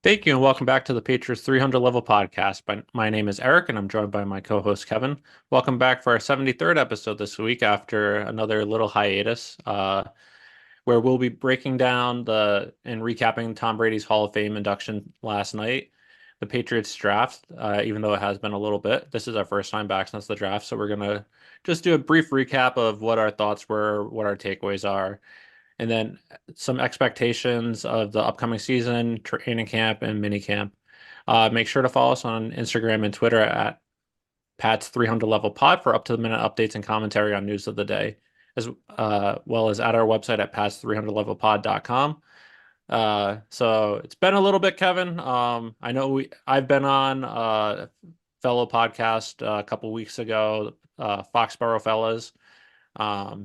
Thank you, and welcome back to the Patriots 300 Level Podcast. My name is Eric, and I'm joined by my co-host Kevin. Welcome back for our 73rd episode this week after another little hiatus, where we'll be breaking down and recapping Tom Brady's Hall of Fame induction last night, the Patriots draft. Even though it has been a little bit, this is our first time back since the draft, so we're gonna just do a brief recap of what our thoughts were, what our takeaways are, and then some expectations of the upcoming season, training camp, and mini camp. Make sure to follow us on Instagram and Twitter at Pat's 300 Level Pod for up to the minute updates and commentary on news of the day, as well as at our website at pats300levelpod.com. So it's been a little bit, Kevin. I know I've been on fellow podcast a couple weeks ago, Foxborough Fellas.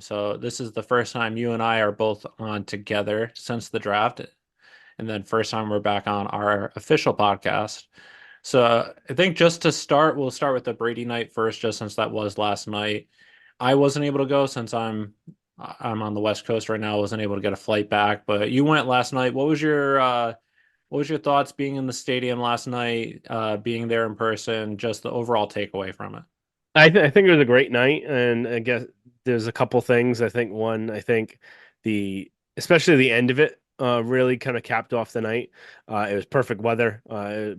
So this is the first time you and I are both on together since the draft, and then first time we're back on our official podcast. So I think just to start, we'll start with the Brady night first, just since that was last night. I wasn't able to go since I'm on the West Coast right now. I wasn't able to get a flight back, but you went last night. What was your thoughts being in the stadium last night, being there in person, just the overall takeaway from it? I think it was a great night, and I guess there's a couple things. I think one, I think especially the end of it, really kind of capped off the night. It was perfect weather,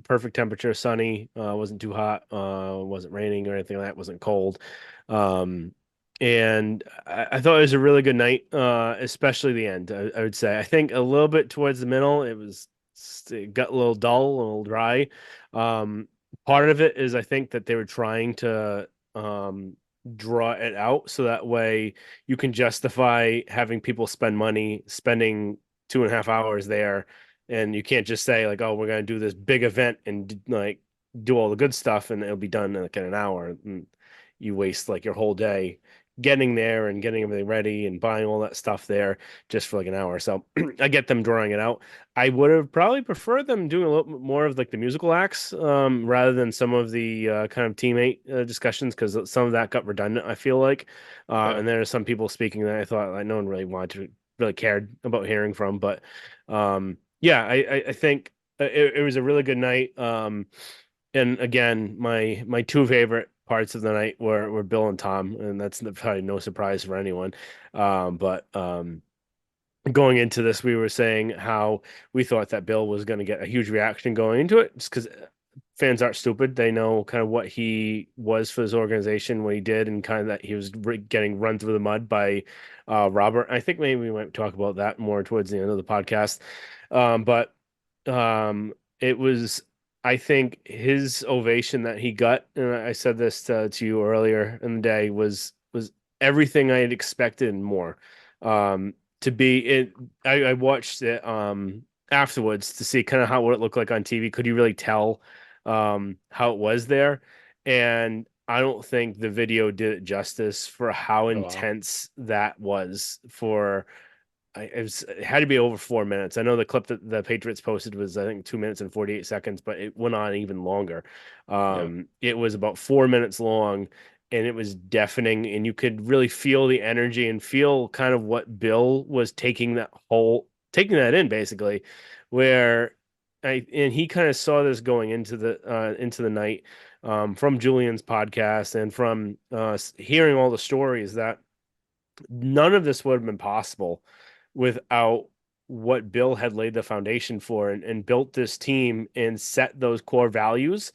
perfect temperature, sunny, wasn't too hot, wasn't raining or anything like that, wasn't cold. Um, and I thought it was a really good night, especially the end. I would say. I think a little bit towards the middle, it got a little dull, a little dry. Um, Part of it is I think that they were trying to draw it out so that way you can justify having people spend money spending 2.5 hours there, and you can't just say like, oh, we're gonna do this big event and like do all the good stuff and it'll be done like in an hour, and you waste like your whole day getting there and getting everything ready and buying all that stuff there just for like an hour. So I get them drawing it out. I would have probably preferred them doing a little bit more of like the musical acts, rather than some of the kind of teammate discussions, because some of that got redundant, I feel like. Yeah. And there are some people speaking that I thought like no one really wanted to really cared about hearing from. But yeah, I think it was a really good night. And again, my two favorite parts of the night were Bill and Tom, and that's probably no surprise for anyone. But going into this, we were saying how we thought that Bill was going to get a huge reaction going into it, just because fans aren't stupid. They know kind of what he was for his organization, what he did, and kind of that he was getting run through the mud by Robert. I think maybe we might talk about that more towards the end of the podcast. But it was, I think, his ovation that he got, and I said this to you earlier in the day, was everything I had expected and more. To be it, I watched it afterwards to see kind of how what it looked like on TV. Could you really tell how it was there? And I don't think the video did it justice for how Oh, wow. intense that was for it had to be over 4 minutes. I know the clip that the Patriots posted was, I think, 2 minutes and 48 seconds, but it went on even longer. Yeah. It was about 4 minutes long, and it was deafening, and you could really feel the energy and feel kind of what Bill was taking that in basically, where and he kind of saw this going into the night, from Julian's podcast and from hearing all the stories that none of this would have been possible without what Bill had laid the foundation for and built this team and set those core values.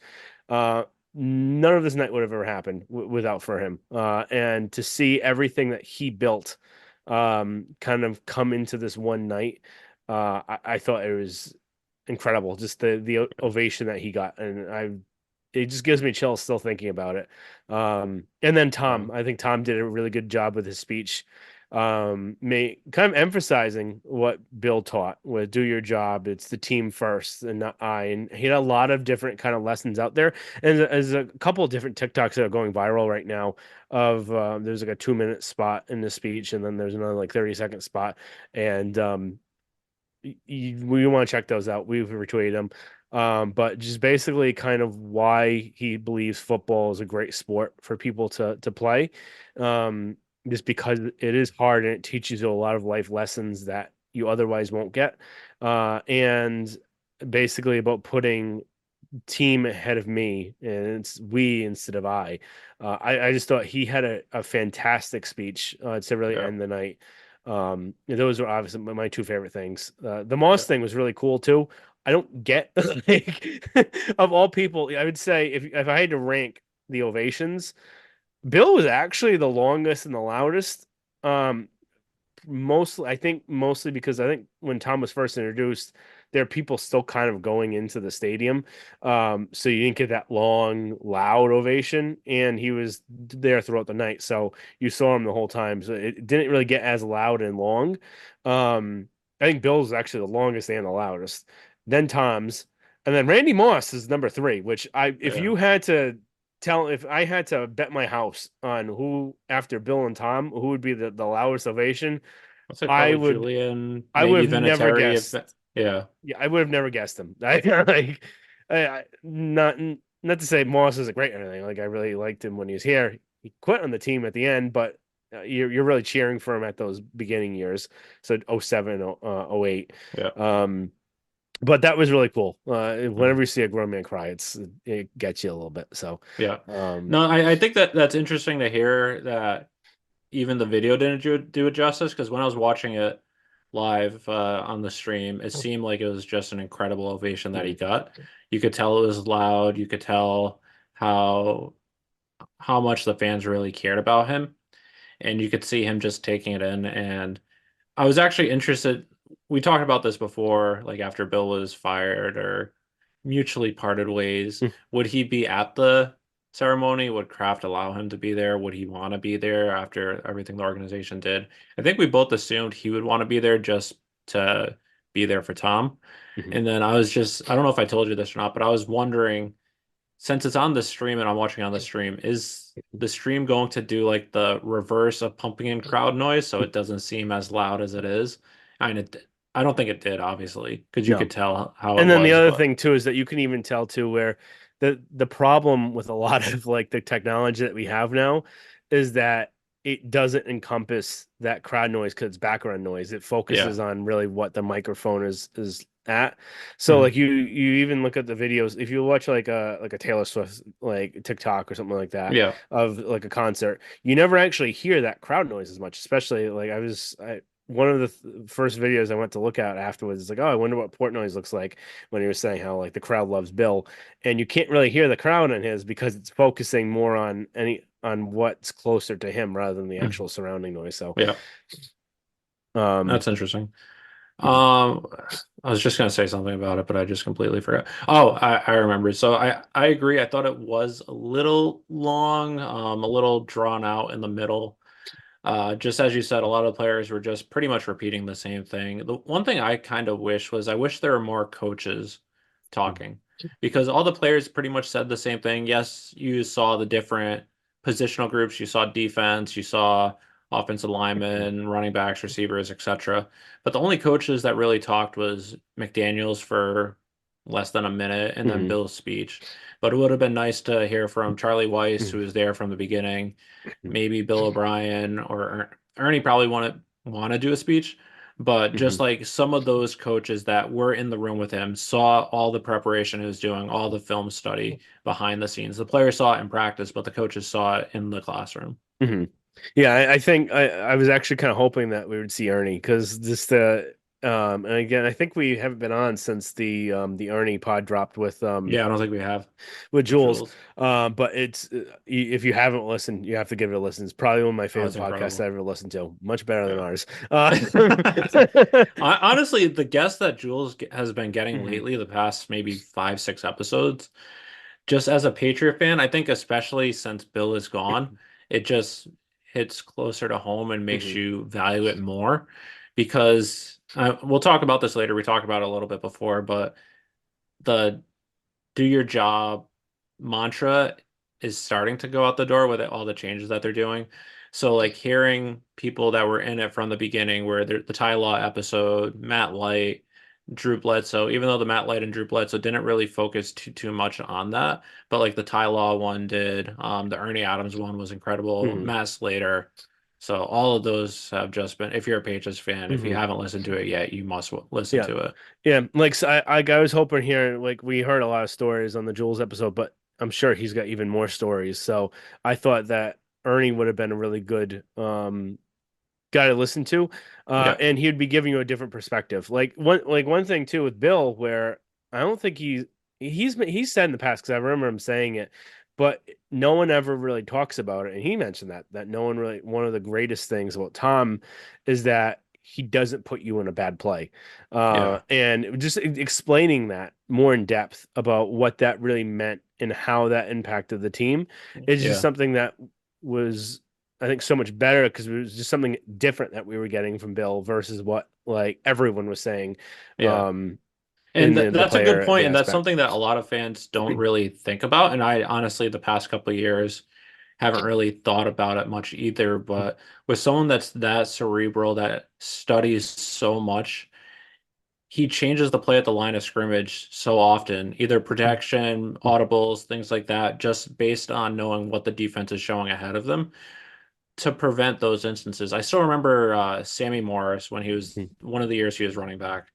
Uh, None of this night would have ever happened without for him. And to see everything that he built kind of come into this one night, I thought it was incredible. Just the ovation that he got, and it just gives me chills still thinking about it. And then Wow. I think Tom did a really good job with his speech, kind of emphasizing what Bill taught with do your job. It's the team first and not I. And he had a lot of different kind of lessons out there. And there's a couple of different TikToks that are going viral right now of there's like a 2 minute spot in the speech, and then there's another like 30-second spot. And we want to check those out. We've retweeted them. But just basically kind of why he believes football is a great sport for people to play. Just because it is hard and it teaches you a lot of life lessons that you otherwise won't get. And basically about putting team ahead of me, and it's we instead of I. I just thought he had a fantastic speech to really Yeah. end the night. Those were obviously my two favorite things. The Moss Yeah. thing was really cool too. I don't get like of all people, I would say if I had to rank the ovations, Bill was actually the longest and the loudest. Um, Mostly, I think mostly because I think when Tom was first introduced, there are people still kind of going into the stadium. So you didn't get that long, loud ovation, and he was there throughout the night. So you saw him the whole time. So it didn't really get as loud and long. I think Bill's actually the longest and the loudest. Then Tom's, and then Randy Moss is number three, which if Yeah. you had to if I had to bet my house on who after Bill and Tom, who would be the loudest ovation, I'd say I probably would Julian, I would maybe have never Vinatieri if guessed. yeah. Yeah, I would have never guessed him. Not to say Moss isn't great or anything. Like I really liked him when he was here. He quit on the team at the end, but you're really cheering for him at those beginning years. So '07, '08. Yeah. But that was really cool. Mhm. Whenever you see a grown man cry, it gets you a little bit. So, Yeah. um, No, I think that that's interesting to hear that even the video didn't do it justice because when I was watching it live on the stream, it seemed like it was just an incredible ovation that he mhm, got. You could tell it was loud. You could tell how how much the fans really cared about him, and you could see him just taking it in. And I was actually interested. We talked about this before, like after Bill was fired or mutually parted ways. Would he be at the ceremony? Would Kraft allow him to be there? Would he want to be there after everything the organization did? I think we both assumed he would want to be there just to be there for Tom. mhm, And then I was just, I don't know if I told you this or not, but I was wondering, since it's on the stream and I'm watching on the stream, is the stream going to do like the reverse of pumping in crowd noise so it doesn't seem as loud as it is? I mean, I don't think it did, obviously, because you no. could tell how it And then the was, other but thing too is that you can even tell too where the problem with a lot of like the technology that we have now is that it doesn't encompass that crowd noise because it's background noise. It yeah. focuses on really what the microphone is at. So Mhm. like you even look at the videos if you watch like a Taylor Swift like TikTok or something like that Yeah. of like a concert, you never actually hear that crowd noise as much. Especially like I one of the first videos I went to look at afterwards is like, oh, I wonder what Portnoy's looks like when he was saying how like the crowd loves Bill, and you can't really hear the crowd on his because it's focusing more on what's closer to him rather than the Mhm. actual surrounding noise. So, Yeah. um, That's interesting. mhm, Um, I was just gonna say something about it, but I just completely forgot. Oh, I remember. So I agree. I thought it was a little long, a little drawn out in the middle. Just as you said, a lot of players were just pretty much repeating the same thing. The one thing I kind of wish was I wish there were more coaches mhm, talking because all the players pretty much said the same thing. Yes, you saw the different positional groups, you saw defense, you saw offensive linemen, running backs, receivers, etc. But the only coaches that really talked was McDaniels for less than a minute and then mhm, Bill's speech. But it would have been nice to hear from Charlie Weiss, who mhm, was there from the beginning, mhm, maybe Bill O'Brien or Ernie probably want to do a speech, but just mhm, like some of those coaches that were in the room with him saw all the preparation he was doing, all the film study behind the scenes. The players saw it in practice, but the coaches saw it in the classroom. mhm. Yeah, I think I was actually kind of hoping that we would see Ernie because just and again I think we haven't been on since the Ernie pod dropped Yeah, I don't think we have with with Jules. Jules. But it's if you haven't listened, you have to give it a listen. It's probably one of my Oh, favorite it's podcasts incredible. I've ever listened to. Much better than Yeah. ours. Honestly, the guests that Jules has been getting Mhm, lately, the past maybe five, six episodes, just as a Patriot fan, I think especially since Bill is gone, it just hits closer to home and makes mhm, you value it more because we'll talk about this later. We talked about it a little bit before, but the do your job mantra is starting to go out the door with all the changes that they're doing. So like hearing people that were in it from the beginning, where the Ty Law episode, Matt Light, Drew Bledsoe, even though the Matt Light and Drew Bledsoe didn't really focus too much on that, but like the Ty Law one did, the Ernie Adams one was incredible, mhm, Matt Slater. So all of those have just been, if you're a Patriots fan, if you Hmm. haven't listened to it yet, you must listen Yeah. to it. Yeah. Like so I was hoping here, like we heard a lot of stories on the Jules episode, but I'm sure he's got even more stories. So I thought that Ernie would have been a really good guy to listen to, Yeah, and he'd be giving you a different perspective. Like one thing too with Bill, where I don't think he's said in the past because I remember him saying it, but no one ever really talks about it, and he mentioned that no one really. One of the greatest things about Tom is that he doesn't put you in a bad play, yeah, and just explaining that more in depth about what that really meant and how that impacted the team is just yeah, something that was I think so much better because it was just something different that we were getting from Bill versus what like everyone was saying yeah. um And in the that's a good player point, the and that's aspect. something that a lot of fans don't really think about. And I honestly, the past couple of years, haven't really thought about it much either. But with someone that's that cerebral, that studies so much, he changes the play at the line of scrimmage so often, either protection, audibles, things like that, just based on knowing what the defense is showing ahead of them to prevent those instances. I still remember Sammy Morris when he was one of the years he was running back.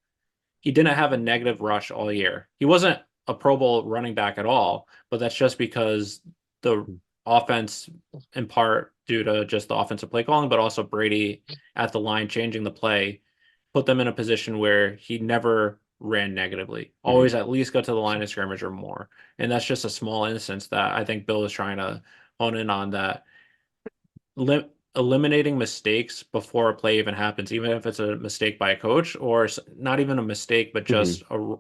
He didn't have a negative rush all year. He wasn't a Pro Bowl running back at all, but that's just because the offense, in part due to just the offensive play calling, but also Brady at the line changing the play, put them in a position where he never ran negatively. Hmm. Always at least got to the line of scrimmage or more. And that's just a small instance that I think Bill is trying to hone in on that eliminating mistakes before a play even happens, even if it's a mistake by a coach or not even a mistake, but Hmm. just a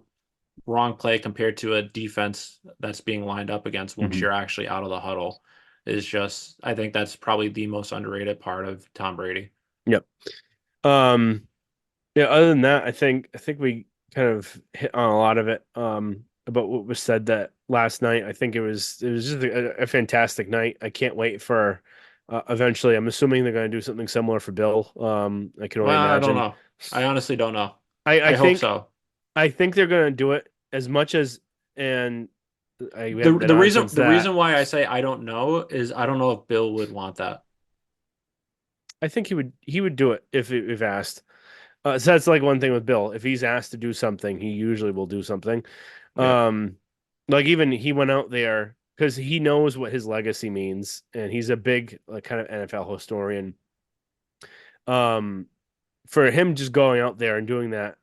wrong play compared to a defense that's being lined up against once Hmm. you're actually out of the huddle is just, I think that's probably the most underrated part of Tom Brady. Yep. um yeah, other than that, I think we kind of hit on a lot of it about what was said that last night. I think it was just a fantastic night. I can't wait for eventually I'm assuming they're going to do something similar for Bill. I can only Well, I don't imagine. know. I honestly don't know. I I hope think so. I think they're going to do it as much as, and we The haven't been the on reason since the reason that. why I say I don't know is I don't know if Bill would want that. I think he would do it if asked. So that's like one thing with Bill. If he's asked to do something, he usually will do something. Yeah. Um, like even he went out there because he knows what his legacy means, and he's a big like kind of NFL historian. Um, for him just going out there and doing that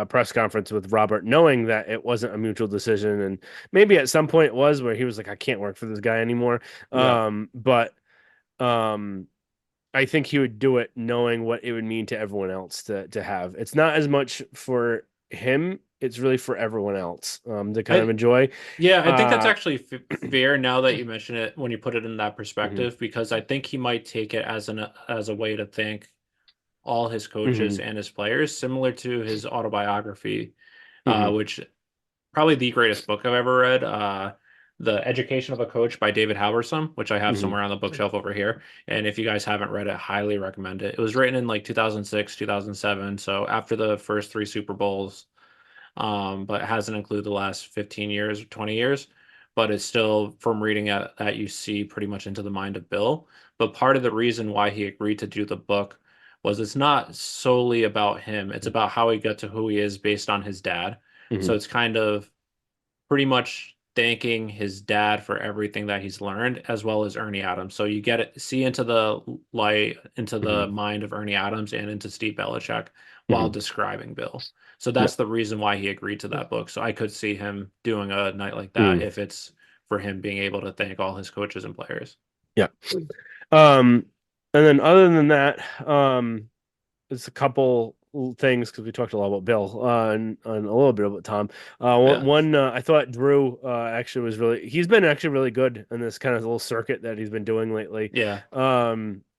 press conference with Robert, knowing that it wasn't a mutual decision, and maybe at some point it was where he was like, I can't work for this guy anymore. Yeah. But um, I think he would do it knowing what it would mean to everyone else to have. It's not as much for him, it's really for everyone else to kind of I enjoy. Yeah, I think that's Uh, actually f fair now that you mention it when you put it in that mhm, perspective, because I think he might take it as a way to thank all his coaches mhm, and his players, similar to his autobiography, mhm, which probably the greatest book I've ever read, The Education of a Coach by David Halberstam, which I have mhm, somewhere on the bookshelf over here. And if you guys haven't read it, highly recommend it. It was written in like 2006, 2007, so after the first three Super Bowls, but it hasn't included the last 15 years or 20 years. But it's still, from reading it, that you see pretty much into the mind of Bill. But part of the reason why he agreed to do the book was it's not solely about him, it's about how he got to who he is based on his dad. So mhm, it's kind of pretty much thanking his dad for everything that he's learned, as well as Ernie Adams. So you get it, see into the light, into the mhm, mind of Ernie Adams and into Steve Belichick while mhm. describing Bill. So Yeah. that's the reason why he agreed to that book. So I could see him doing a night like that Mm, if it's for him being able to thank all his coaches and players. yeah. Um, and then other than that, there's a couple things because we talked a lot about Bill and a little bit about Tom. One, Yeah. one I thought Drew actually was really he's been actually really good in this kind of little circuit that he's been doing lately. Yeah.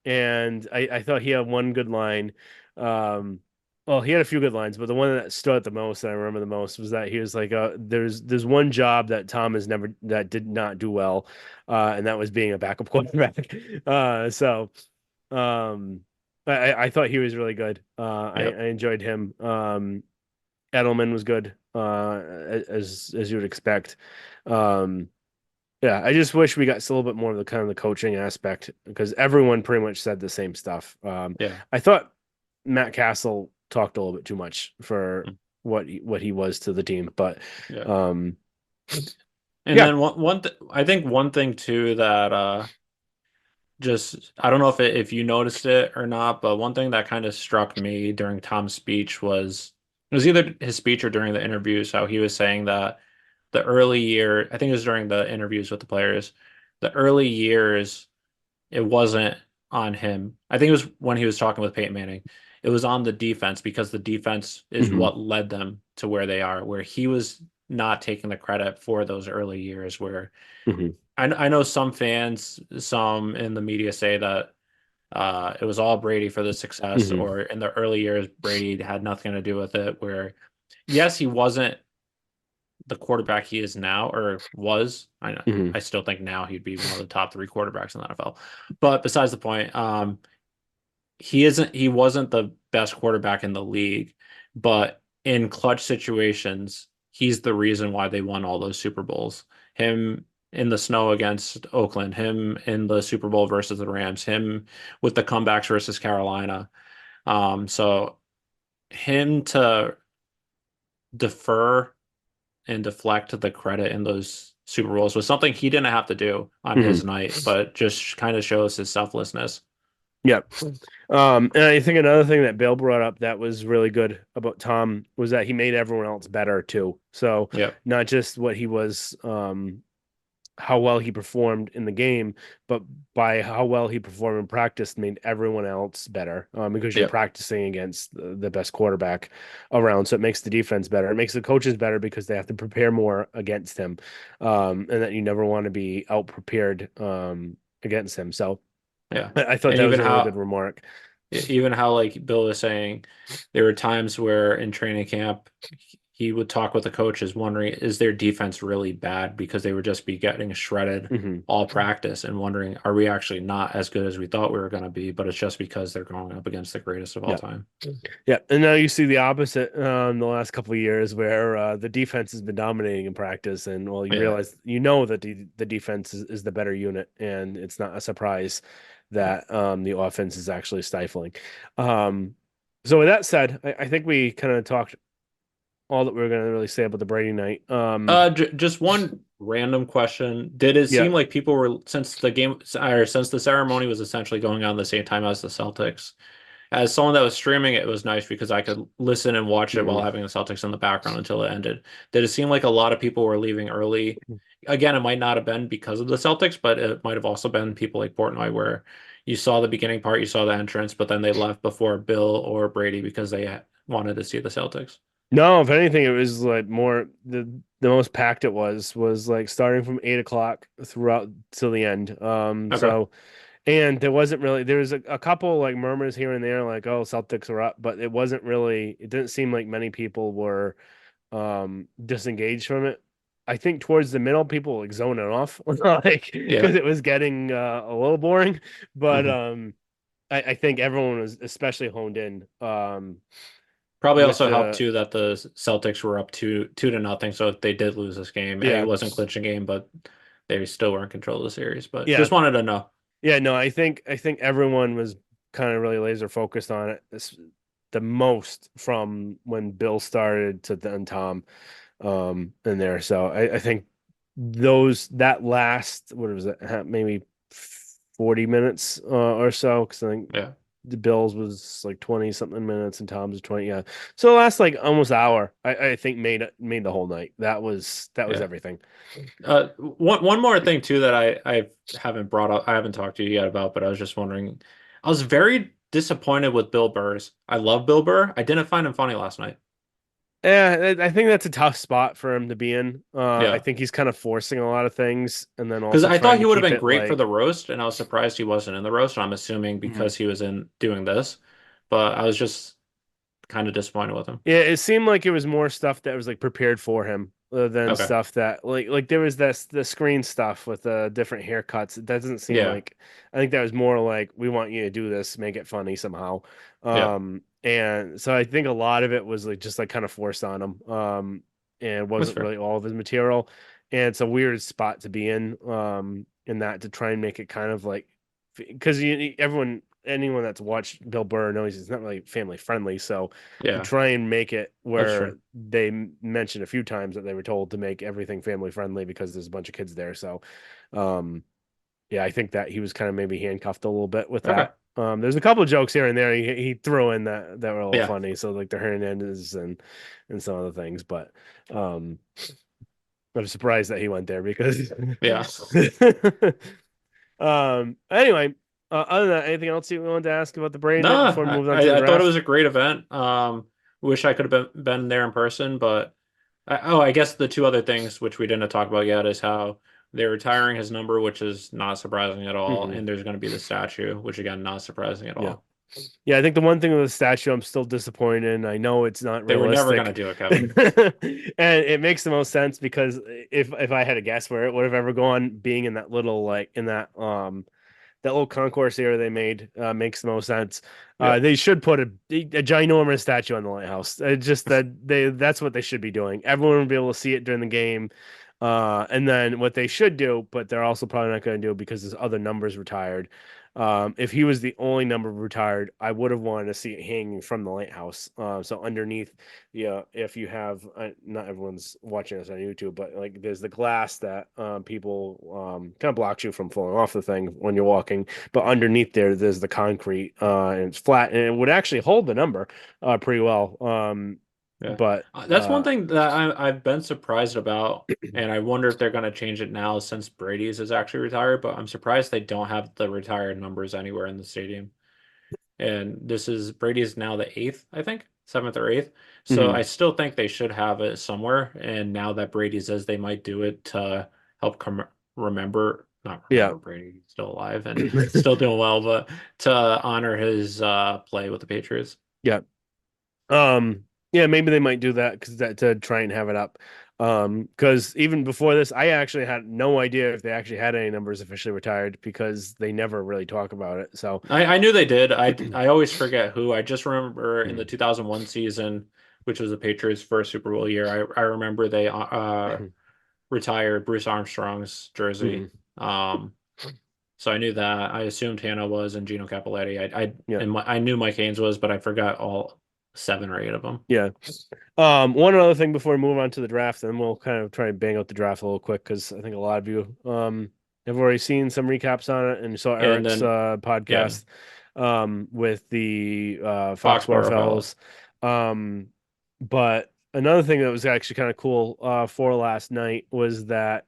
And I thought he had one good line. Um, well, he had a few good lines, but the one that stood out the most that I remember the most was that he was like, "There's one job that Tom has never that did not do well, and that was being a backup quarterback." So. Um, I thought he was really good. I Yep. enjoyed him. Edelman was good, as you would expect. Um, Yeah, I just wish we got a little bit more of the kind of the coaching aspect because everyone pretty much said the same stuff. Yeah. I thought Matt Castle talked a little bit too much for Mm. what he was to the team, but Yeah. um, And yeah. then I think one thing too that just I don't know if you noticed it or not, but one thing that kind of struck me during Tom's speech was it was either his speech or during the interviews how he was saying that the early year, I think it was during the interviews with the players, the early years it wasn't on him. I think it was when he was talking with Peyton Manning. It was on the defense because the defense is Hmm. what led them to where they are, where he was not taking the credit for those early years where Hmm. I know some fans, some in the media say that it was all Brady for the success, Hmm. or in the early years, Brady had nothing to do with it. Where, yes, he wasn't the quarterback he is now, or was. Hmm. I still think now he'd be one of the top three quarterbacks in the NFL. But besides the point, he wasn't the best quarterback in the league, but in clutch situations, he's the reason why they won all those Super Bowls. Him in the snow against Oakland, him in the Super Bowl versus the Rams, him with the comebacks versus Carolina. So him to defer and deflect the credit in those Super Bowls was something he didn't have to do on Hmm. his night, but just kind of shows his selflessness. Yep. And I think another thing that Bill brought up that was really good about Tom was that he made everyone else better too. So Yep. not just what he was, how well he performed in the game, but by how well he performed in practice made everyone else better because you're Yep. practicing against the best quarterback around. So it makes the defense better. It makes the coaches better because they have to prepare more against him, and that you never want to be out prepared against him. So Yeah. I thought And that was a really good remark. even how like Bill was saying, there were times where in training camp he would talk with the coaches wondering, is their defense really bad because they would just be getting shredded Hmm. all practice and wondering, are we actually not as good as we thought we were going to be? But it's just because they're going up against the greatest of all Yeah. time. Yeah, and now you see the opposite the last couple of years where the defense has been dominating in practice, and well, you Yeah. realize you know that the defense is the better unit, and it's not a surprise that the offense is actually stifling. Um, so with that said, I think we kind of talked all that we were going to really say about the Brady night. J just one random question. Did it Yeah. seem like people were, since the game or since the ceremony was essentially going on the same time as the Celtics, as someone that was streaming it, it was nice because I could listen and watch it while Mhm. having the Celtics in the background until it ended. Did it seem like a lot of people were leaving early? Again, it might not have been because of the Celtics, but it might have also been people like Portnoy where you saw the beginning part, you saw the entrance, but then they left before Bill or Brady because they wanted to see the Celtics. No, if anything, it was like more the most packed it was like starting from 8 o'clock throughout till the end. Okay. And there wasn't really there was a couple like murmurs here and there, like, oh, Celtics are up, but it wasn't really it didn't seem like many people were disengaged from it. I think towards the middle, people were like zoning off, like Yeah. because it was getting a little boring. But Hmm. I think everyone was especially honed in Probably with also helped the too that the Celtics were up two to nothing. So if they did lose this game, A, it yeah. wasn't clinching game, but they still were in control of the series. But Yeah. just wanted to know. Yeah, no, I think everyone was kind of really laser focused on it. The most from when Bill started to then Tom in there. So I think those that last what was it maybe 40 minutes or so because I think Yeah. the Bills was like 20 something minutes and Tom's was 20. Yeah. So the last like almost hour I think made the whole night. That was Yeah. everything. One more thing too that I haven't brought up, I haven't talked to you yet about, but I was just wondering. I was very disappointed with Bill Burr's. I love Bill Burr. I didn't find him funny last night. Yeah, I think that's a tough spot for him to be in. I Yeah, think he's kind of forcing a lot of things and then because also I thought trying he to would have keep been it great for like the roast, and I was surprised he wasn't in the roast. And I'm assuming Mhm. because he was in doing this, but I was just kind of disappointed with him. Yeah, it seemed like it was more stuff that was like prepared for him than Okay, stuff that like there was this the screen stuff with the different haircuts. It doesn't seem yeah, like I think that was more like we want you to do this, make it funny somehow. yeah, And so I think a lot of it was like just like kind of forced on him. and That's wasn't fair. really all of his material. And it's a weird spot to be in that to try and make it kind of like because anyone that's watched Bill Burr knows he's not really family friendly. So to Yeah, try and make it that's true. where they mentioned a few times that they were told to make everything family friendly because there's a bunch of kids there. So, um, yeah, I think that he was kind of maybe handcuffed a little bit with Okay. that. There's a couple of jokes here and there he threw in that were a little Yeah. funny. So like the Hernandez and some other things, but um, I'm surprised that he went there because Yeah. anyway, other than that, anything else you wanted to ask about the Brady No, night before we move on to the I thought it was draft? a great event. Wish I could have been there in person, but I guess the two other things which we didn't talk about yet is how they're retiring his number, which is not surprising at all, Hmm. and there's going to be the statue, which again, not surprising at Yeah. all. Yeah, I think the one thing with the statue I'm still disappointed in. I know it's not They were never going to realistic. do it, Kevin. And it makes the most sense because if I had to guess where it would have ever gone, being in that little like in that little concourse area they made makes the most sense. Yeah. They should put a ginormous statue on the lighthouse. Just that that's what they should be doing. Everyone will be able to see it during the game. And then what they should do, but they're also probably not going to do because there's other numbers retired. If he was the only number retired, I would have wanted to see it hanging from the lighthouse. So underneath, yeah, if you have, not everyone's watching us on YouTube, but like there's the glass that people kind of blocks you from falling off the thing when you're walking. But underneath there's the concrete and it's flat and it would actually hold the number pretty well. Yeah. But That's one thing that I've been surprised about, and I wonder if they're going to change it now since Brady's is actually retired, but I'm surprised they don't have the retired numbers anywhere in the stadium. And this is Brady's now the eighth, I think, seventh or eighth. So mhm, I still think they should have it somewhere. And now that Brady says they might do it to help not yeah. remember Brady, he's still alive and still doing well, but to honor his play with the Patriots. Yeah. Yeah, maybe they might do that because that to try and have it up. Because even before this, I actually had no idea if they actually had any numbers officially retired because they never really talk about it. So, I knew they did. I always forget who. I just remember in the mm, 2001 season, which was the Patriots' first Super Bowl year, I remember they retired Bruce Armstrong's jersey. mm, Um, so I knew that. I assumed Hannah was and Gino Capiletti. yeah, I knew Mike Haynes was, but I forgot all seven or eight of them. yeah. One other thing before we move on to the draft, and then we'll kind of try and bang out the draft a little quick because I think a lot of you have already seen some recaps on it and saw And Eric's then yeah, podcast with the Foxborough Foxborough fellows. fellas. Um, but another thing that was actually kind of cool for last night was that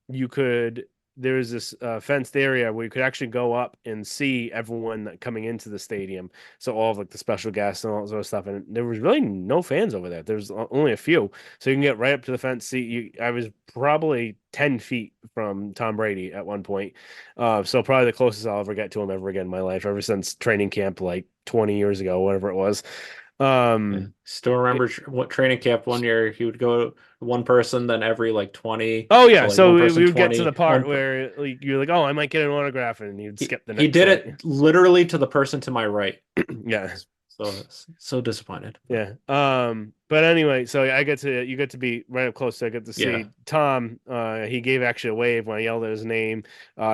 you could there was this fenced area where you could actually go up and see everyone coming into the stadium. So all of like the special guests and all that sort of stuff. And there was really no fans over there. There was only a few. So you can get right up to the fence. See, I was probably 10 feet from Tom Brady at one point. So probably the closest I'll ever get to him ever again in my life, ever since training camp like 20 years ago, whatever it was. Yeah. Um, Still remember what training camp one year he would go one person, then every like 20. oh So yeah, like so one we person would get to the 20, part where like, you're like, oh, I might get an autograph, and you'd skip the he next did like, it literally to the person to my right. yeah, So disappointed. But yeah. But anyway, so I get to you get to be right up close. So I get to yeah. see Tom. He gave actually a wave when I yelled at his name.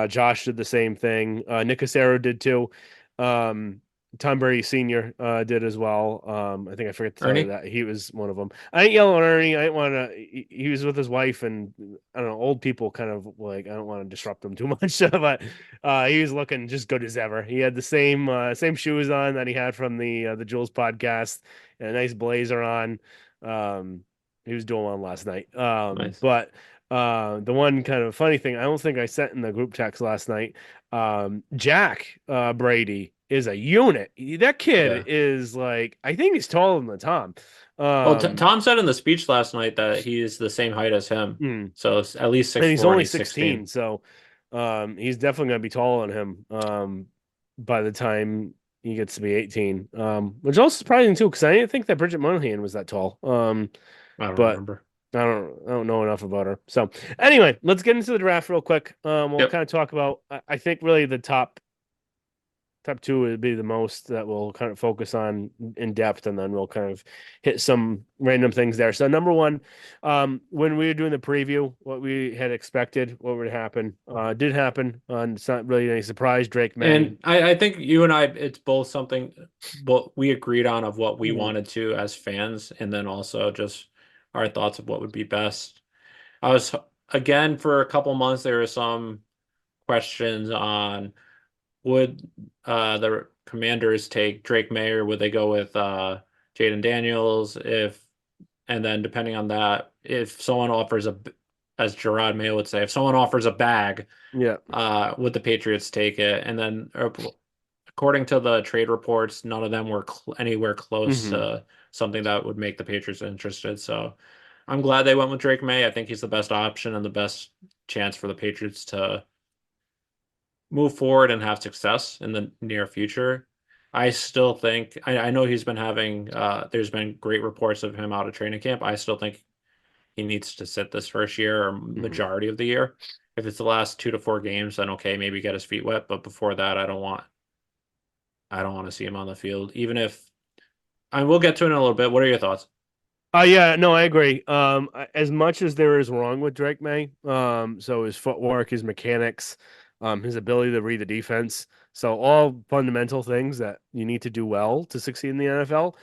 Josh did the same thing. Nick Cassero did too. Um, Tom Brady Senior did as well. I think I forgot to tell you Ernie? that he was one of them. I didn't yell at Ernie. I didn't want to. He was with his wife, and I don't know. Old people kind of like I don't want to disrupt them too much, but he was looking just good as ever. He had the same shoes on that he had from the Jules podcast and a nice blazer on. Um, he was doing one last night. Nice. But the one kind of funny thing I don't think I sent in the group text last night. Jack Brady is a unit. That kid Yeah. is like I think he's taller than the Tom. Well, Um, Tom said in the speech last night that he is the same height as him. mm, So it's at least and he's 6'4" and only he's 16, 16. so he's definitely going to be taller than him by the time he gets to be 18. Which is also surprising too, because I didn't think that Bridget Monahan was that tall. I don't But remember. I don't know enough about her. So anyway, let's get into the draft real quick. We'll Yep. kind of talk about I think really the top top two would be the most that we'll kind of focus on in depth, and then we'll kind of hit some random things there. So number one, when we were doing the preview, what we had expected, what would happen, did happen. And it's not really any surprise. Drake May. And I think you and I, it's both something, but we agreed on of what we Mhm. wanted to as fans, and then also just our thoughts of what would be best. I was, again, for a couple months, there were some questions on would the Commanders take Drake May, or would they go with Jaden Daniels? And then depending on that, if someone offers as Jerod Mayo would say, if someone offers a bag, Yeah. would the Patriots take it? And then, according to the trade reports, none of them were anywhere close Hmm. to something that would make the Patriots interested. So I'm glad they went with Drake May. I think he's the best option and the best chance for the Patriots to move forward and have success in the near future. I still think I know he's been having there's been great reports of him out of training camp. I still think he needs to sit this first year or Hmm. majority of the year. If it's the last 2 to 4 games, then okay, maybe get his feet wet. But before that, I don't want to see him on the field. Even if I will get to it in a little bit. What are your thoughts? Yeah, no, I agree. As much as there is wrong with Drake May, so his footwork, his mechanics, his ability to read the defense, so all fundamental things that you need to do well to succeed in the NFL.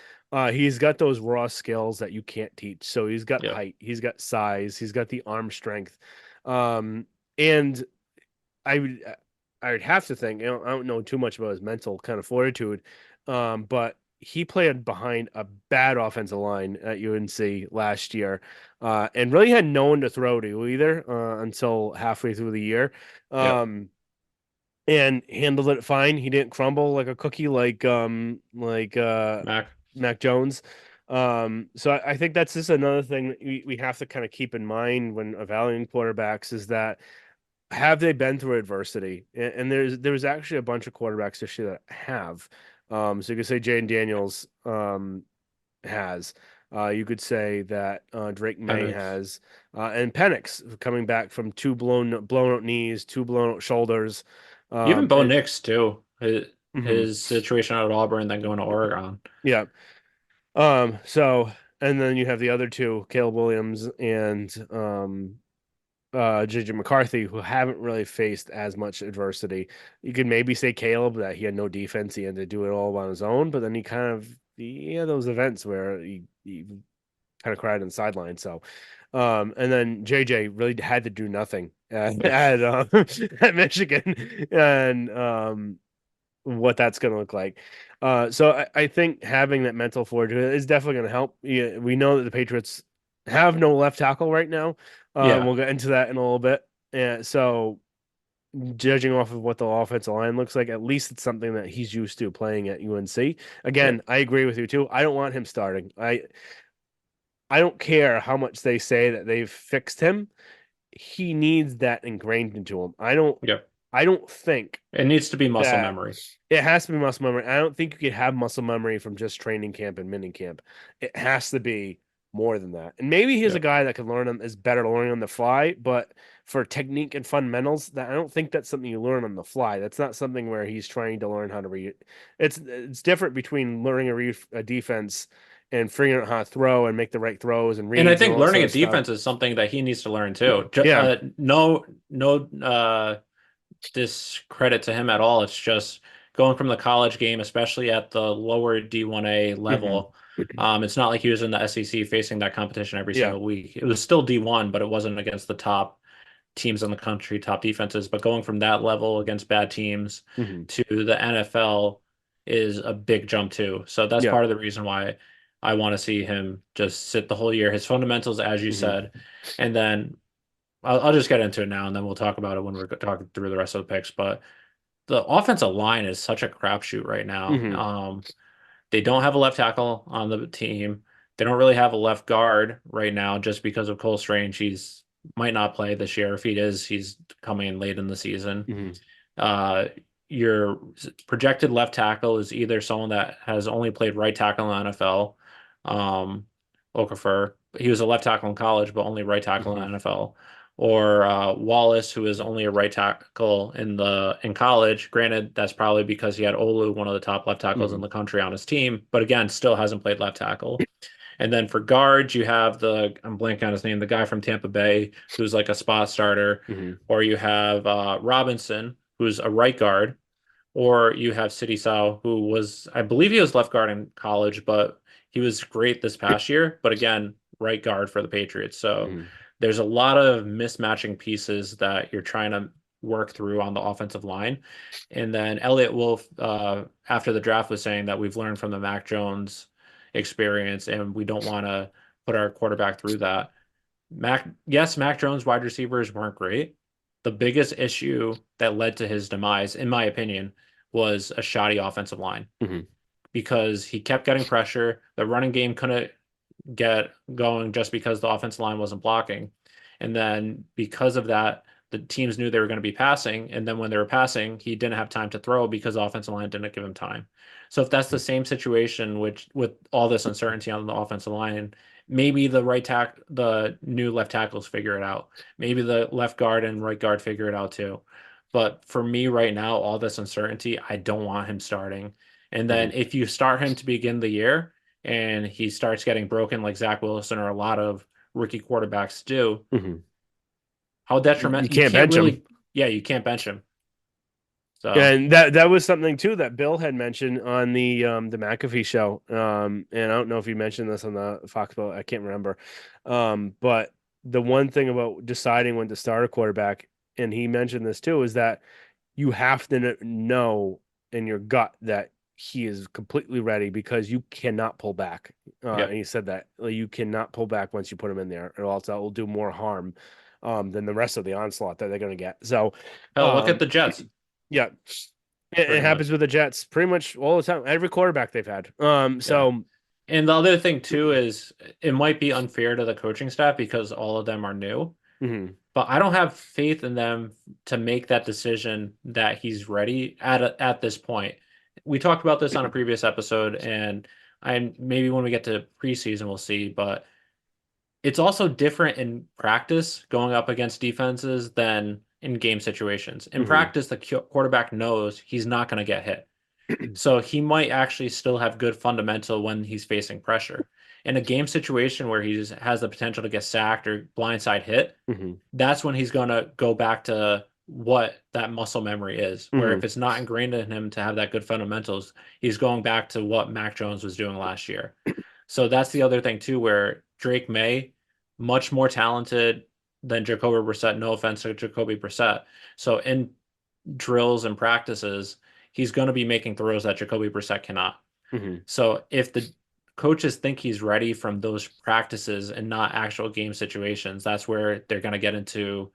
He's got those raw skills that you can't teach. So he's got Yeah, height, he's got size, he's got the arm strength, and I would I would have to think, I don't know too much about his mental kind of fortitude, but he played behind a bad offensive line at UNC last year, and really had no one to throw to either until halfway through the year. yeah. Um, and handled it fine. He didn't crumble like a cookie like Mac. Mac Jones. So I think that's just another thing that we have to kind of keep in mind when evaluating quarterbacks is that have they been through adversity? And there's actually a bunch of quarterbacks this year that have. So you could say Jaden Daniels has. You could say that Drake May Penix. has, and Penix coming back from two blown out knees, two blown out shoulders, Even Bo and Nix too. mhm, His situation out at Auburn, then going to Oregon. yeah. So and then you have the other two, Caleb Williams and JJ McCarthy, who haven't really faced as much adversity. You could maybe say Caleb that he had no defense, he had to do it all on his own, but then he had those events where he kind of cried on the sideline. So, and then JJ really had to do nothing at Michigan, and what that's going to look like. So I think having that mental fortitude is definitely going to help. Yeah, we know that the Patriots have no left tackle right now. Yeah, We'll get into that in a little bit. And so, judging off of what the offensive line looks like, at least it's something that he's used to playing at UNC. yeah, Again, I agree with you too. I don't want him starting. I don't care how much they say that they've fixed him. He needs that ingrained into him. yeah. I don't think It needs to be muscle that memory. it has to be muscle memory. I don't think you could have muscle memory from just training camp and mini camp. It has to be more than that. And maybe he's a Yeah, guy that can learn them is better learning on the fly, but for technique and fundamentals, that I don't think that's something you learn on the fly. That's not something where he's trying to learn how to read. It's different between learning a defense and figuring out how to throw and make the right throws and and I reads and think all that learning sort a of stuff. defense is something that he needs to learn too. Yeah. No, no, discredit to him at all. It's just going from the college game, especially at the lower D1A Hmm. level. It's not like he was in the SEC facing that competition every Yeah. single week. It was still D1, but it wasn't against the top teams in the country, top defenses. But going from that level against bad teams Hmm. to the NFL is a big jump too. So that's Yeah. part of the reason why I want to see him just sit the whole year. His fundamentals, as you Hmm. said, and then I'll just get into it now, and then we'll talk about it when we're talking through the rest of the picks. But the offensive line is such a crapshoot right now. Hmm. They don't have a left tackle on the team. They don't really have a left guard right now just because of Cole Strange. He's might not play this year. If he is, he's coming in late in the season. Hmm. Uh, your projected left tackle is either someone that has only played right tackle in the NFL, um, Okafor. He was a left tackle in college, but only right tackle in Hmm. the NFL. or Wallace, who is only a right tackle in college. Granted, that's probably because he had Olu, one of the top left tackles in Hmm. the country, on his team, but again, still hasn't played left tackle. And then for guards, you have I'm blanking on his name, the guy from Tampa Bay, who's like a spot starter, Hmm. or you have Robinson, who's a right guard, or you have City Sao, who was, I believe he was left guard in college, but he was great this past year. But again, right guard for the Patriots. So Hmm. there's a lot of mismatching pieces that you're trying to work through on the offensive line. And then Elliot Wolf, after the draft, was saying that we've learned from the Mac Jones experience and we don't want to put our quarterback through that. Yes, Mac Jones wide receivers weren't great. The biggest issue that led to his demise, in my opinion, was a shoddy offensive line Hmm. because he kept getting pressure. The running game couldn't get going just because the offensive line wasn't blocking. And then because of that, the teams knew they were going to be passing. And then when they were passing, he didn't have time to throw because the offensive line didn't give him time. So if that's the same situation, which with all this uncertainty on the offensive line, maybe the new left tackles figure it out. Maybe the left guard and right guard figure it out too. But for me right now, all this uncertainty, I don't want him starting. And then Hmm. if you start him to begin the year, and he starts getting broken like Zach Wilson or a lot of rookie quarterbacks do, Hmm. how You detrimental you can't can't bench him. really, yeah, you can't bench him. So And that was something too that Bill had mentioned on the McAfee show. And I don't know if he mentioned this on the Fox Bill, I can't remember. But the one thing about deciding when to start a quarterback, and he mentioned this too, is that you have to know in your gut that he is completely ready because you cannot pull back. And yep. he said that like, you cannot pull back once you put him in there, or else that will do more harm than the rest of the onslaught that they're going to get. So, Hell, look at um, the Jets, yeah, it pretty happens much. with the Jets pretty much all the time. Every quarterback they've had. Yeah. So, And the other thing too is it might be unfair to the coaching staff because all of them are new, mhm, but I don't have faith in them to make that decision that he's ready at this point. We talked about this on a previous episode, and maybe when we get to preseason we'll see, but it's also different in practice going up against defenses than in game situations. In mhm, practice, the quarterback knows he's not going to get hit. So he might actually still have good fundamental when he's facing pressure. In a game situation where he has the potential to get sacked or blindside hit, mhm, that's when he's going to go back to what that muscle memory is. Where mhm. if it's not ingrained in him to have that good fundamentals, he's going back to what Mac Jones was doing last year. So that's the other thing too, where Drake May, much more talented than Jacoby Brissett. No offense to Jacoby Brissett. So in drills and practices, he's going to be making throws that Jacoby Brissett cannot. Mhm. So if the coaches think he's ready from those practices and not actual game situations, that's where they're going to get into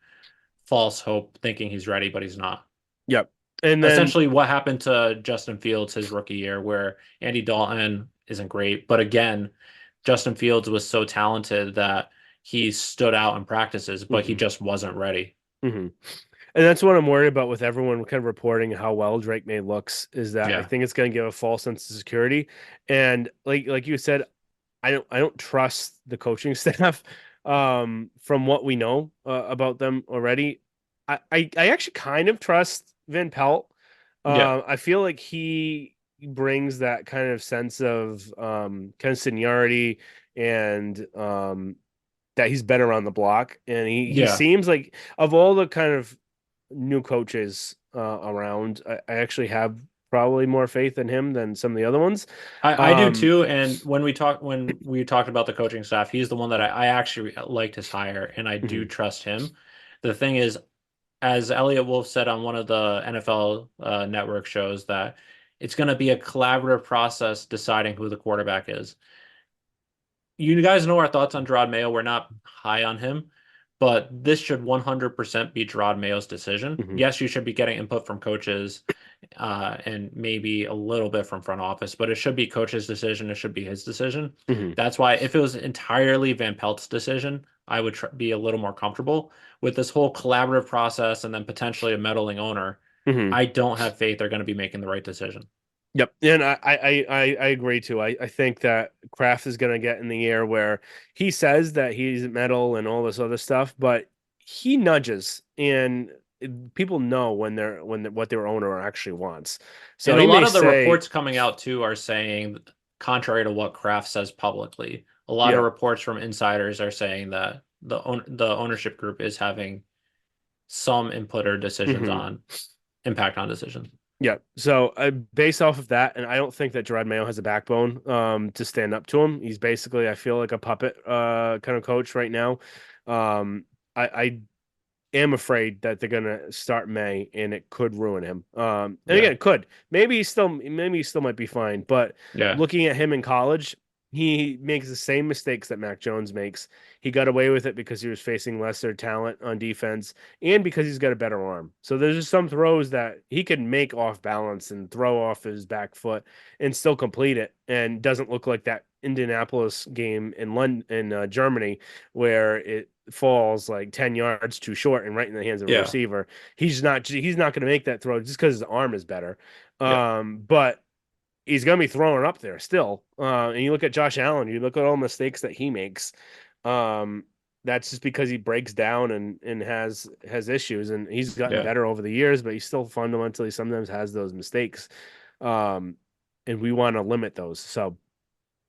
false hope, thinking he's ready, but he's not. Yep. And then, Essentially, what happened to Justin Fields his rookie year, where Andy Dalton isn't great, but again, Justin Fields was so talented that he stood out in practices, but he mhm, just wasn't ready. mhm. And that's what I'm worried about with everyone kind of reporting how well Drake May looks is that I Yeah. think it's going to give a false sense of security. And like you said, I don't trust the coaching staff from what we know about them already. I actually kind of trust Van Pelt. Yeah. I feel like he brings that kind of sense of kind of seniority and that he's been around the block, and he Yeah. seems like of all the kind of new coaches around, I actually have probably more faith in him than some of the other ones. I do Um, too. And when we talked about the coaching staff, he's the one that I actually liked his hire, and I do mhm, trust him. The thing is, as Elliot Wolf said on one of the NFL network shows, that it's going to be a collaborative process deciding who the quarterback is. You guys know our thoughts on Jerod Mayo. We're not high on him, but this should 100% be Jerod Mayo's decision. mhm, Yes, you should be getting input from coaches and maybe a little bit from front office, but it should be coach's decision. It should be his decision. mhm, That's why if it was entirely Van Pelt's decision, I would be a little more comfortable with this whole collaborative process and then potentially a meddling owner. mhm. I don't have faith they're going to be making the right decision. Yep, and I agree too. I think that Kraft is going to get in the air where he says that he's metal and all this other stuff, but he nudges, and people know what their owner actually wants. So And a he lot may of the say, reports coming out too are saying, contrary to what Kraft says publicly, a lot of yeah. reports from insiders are saying that the ownership group is having some input or decisions Hmm. on impact on decisions. Yeah. So based off of that, and I don't think that Jerod Mayo has a backbone to stand up to him. He's basically, I feel like a puppet kind of coach right now. Um, I am afraid that they're gonna start May and it could ruin him. And Yeah. again, it could. Maybe he still might be fine. But Yeah. looking at him in college, he makes the same mistakes that Mac Jones makes. He got away with it because he was facing lesser talent on defense and because he's got a better arm. So there's just some throws that he can make off balance and throw off his back foot and still complete it, and doesn't look like that Indianapolis game in London in Germany where it falls like 10 yards too short and right in the hands of a Yeah. receiver. He's not going to make that throw just because his arm is better. Yeah. But he's going to be throwing up there still. And you look at Josh Allen, you look at all the mistakes that he makes. Um, that's just because he breaks down and has issues, and he's gotten Yeah. better over the years, but he still fundamentally sometimes has those mistakes. Um, and we want to limit those. So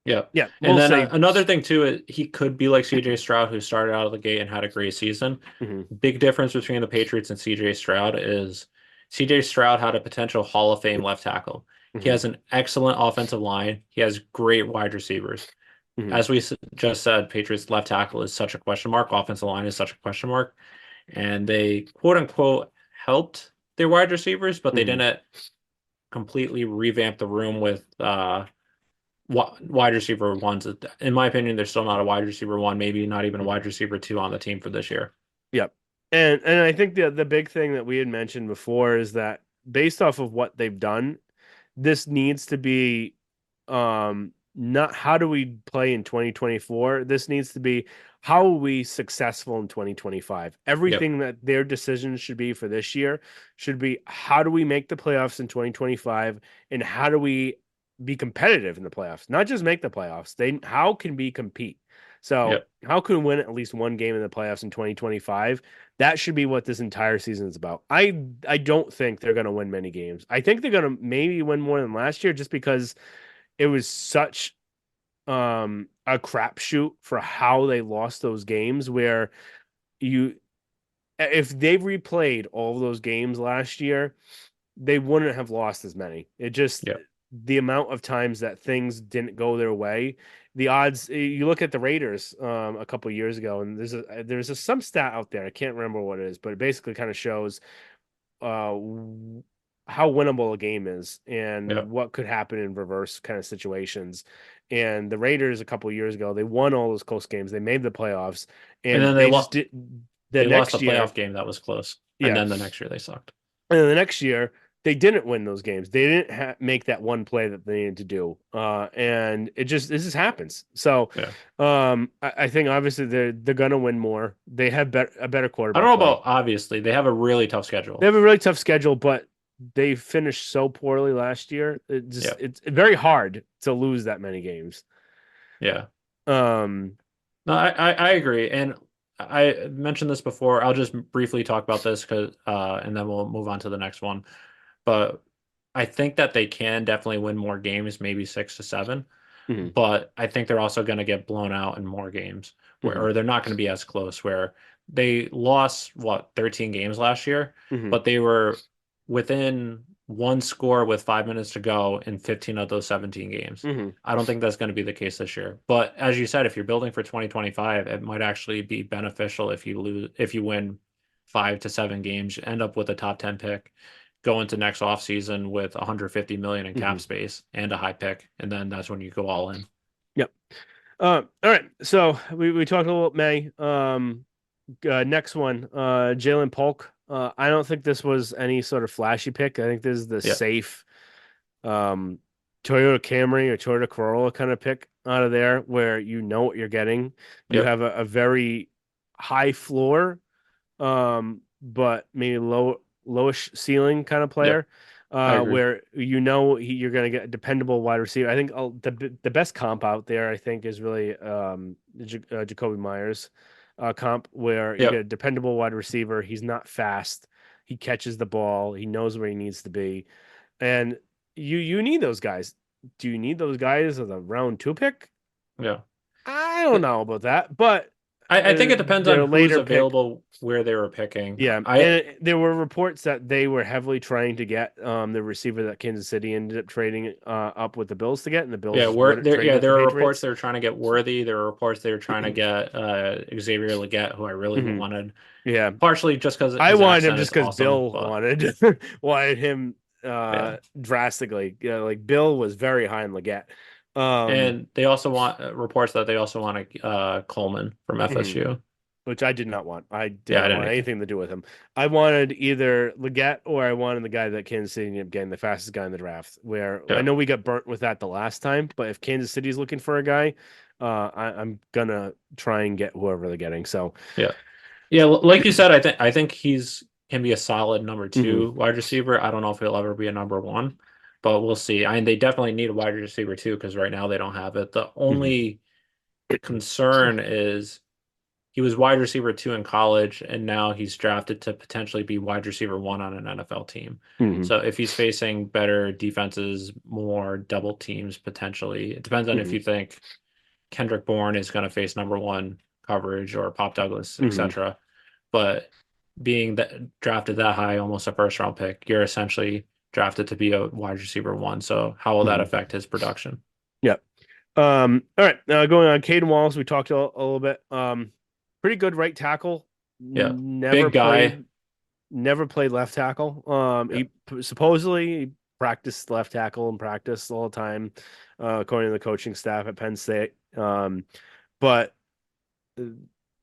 Yeah. yeah, And we'll then say. another thing too, he could be like CJ Stroud, who started out of the gate and had a great season. Mhm, Big difference between the Patriots and CJ Stroud is CJ Stroud had a potential Hall of Fame left tackle. He mhm, has an excellent offensive line. He has great wide receivers. mhm, As we just said, Patriots left tackle is such a question mark. Offensive line is such a question mark. And they quote unquote helped their wide receivers, but they mhm, didn't completely revamp the room with wide receiver ones. In my opinion, there's still not a wide receiver one, maybe not even a mhm. wide receiver two on the team for this year. Yep. And I think the big thing that we had mentioned before is that based off of what they've done, this needs to be not how do we play in 2024. This needs to be how are we successful in 2025. Yep. Everything that their decisions should be for this year should be how do we make the playoffs in 2025 and how do we be competitive in the playoffs, not just make the playoffs. They how can we compete? So Yep. how can we win at least one game in the playoffs in 2025? That should be what this entire season is about. I don't think they're going to win many games. I think they're going to maybe win more than last year just because it was such a crapshoot for how they lost those games where you if they replayed all of those games last year, they wouldn't have lost as many. It just Yep. the amount of times that things didn't go their way, the odds. You look at the Raiders a couple of years ago, and there's some stat out there. I can't remember what it is, but it basically kind of shows uh, how winnable a game is and Yep. what could happen in reverse kind of situations. And the Raiders a couple of years ago, they won all those close games. They made the playoffs, And and then they just did the they lost a next playoff year. game that was close. And Yeah, then the next year they sucked. and then the next year, they didn't win those games. They didn't make that one play that they needed to do. And this just happens. So, Yeah. I think obviously they're gonna win more. They have a better I don't know quarterback play. about obviously. They have a really tough They schedule. have a really tough schedule, but they finished so poorly last year. Yeah. It's very hard to lose that many games. Yeah. Um, No, I agree. And I mentioned this before. I'll just briefly talk about this because and then we'll move on to the next one. But I think that they can definitely win more games, maybe 6 to 7. mhm, But I think they're also going to get blown out in more games where, mhm, or they're not going to be as close where they lost what 13 games last year, mhm, but they were within one score with 5 minutes to go in 15 of those 17 games. mhm. I don't think that's going to be the case this year. But as you said, if you're building for 2025, it might actually be beneficial if you win 5 to 7 games, you end up with a top 10 pick, go into next offseason with 150 million in Mhm. cap space and a high pick, and then that's when you go all in. Yep. All right. So we talked a little about May. Next one, Jalen Polk. I don't think this was any sort of flashy pick. I think this is the Yeah. safe um, Toyota Camry or Toyota Corolla kind of pick out of there where you know what you're getting. You Yep. have a very high floor, but maybe lowish ceiling kind of Yep. player, I agree. where you know you're going to get a dependable wide receiver. I think the best comp out there, I think, is really Jacoby Myers. comp where you get a Yep. dependable wide receiver. He's not fast. He catches the ball. He knows where he needs to be, and you need those guys. Do you need those guys as a round 2 pick? Yeah. I don't know about that, but I think it depends on their who's later pick. available where they were picking. Yeah, and there were reports that they were heavily trying to get the receiver that Kansas City ended up trading up with the Bills to get, and the Bills Yeah, just where wouldn't there trade yeah, with the there were reports Patriots. they were trying to get Worthy. There were reports they were trying to get Xavier Legette, who I really Hmm. wanted, Yeah, partially just because I his wanted him accent just is because awesome. Bill But wanted him yeah. drastically. Yeah, like Bill was very high in Leggett. Um, And they also want reports that they also want Coleman from mhm, FSU. which I did not want. I did Yeah, I not didn't want either. anything to do with him. I wanted either Leggett or I wanted the guy that Kansas City ended up getting, the fastest guy in the draft. Where I Yeah, know we got burnt with that the last time, but if Kansas City's looking for a guy, I'm gonna try and get whoever they're getting. So, yeah, yeah. Like you said, I think he's can be a solid number mhm, two wide receiver. I don't know if he'll ever be a number one, but we'll see. I mean, they definitely need a wide receiver too because right now they don't have it. The mhm, only concern is he was wide receiver two in college, and now he's drafted to potentially be wide receiver one on an NFL team. mhm, So if he's facing better defenses, more double teams potentially, it depends on if mhm, you think Kendrick Bourne is going to face number one coverage or Pop Douglas, mhm, etc. But being that drafted that high, almost a first round pick, you're essentially drafted to be a wide receiver one. So how will that mhm. affect his production? Yeah. All right. Now going on Caden Wallace, we talked a little bit. Pretty good right tackle. Yeah, Never big guy. played, never played left tackle. Yeah, Supposedly practiced left tackle and practiced all the time, according to the coaching staff at Penn State. But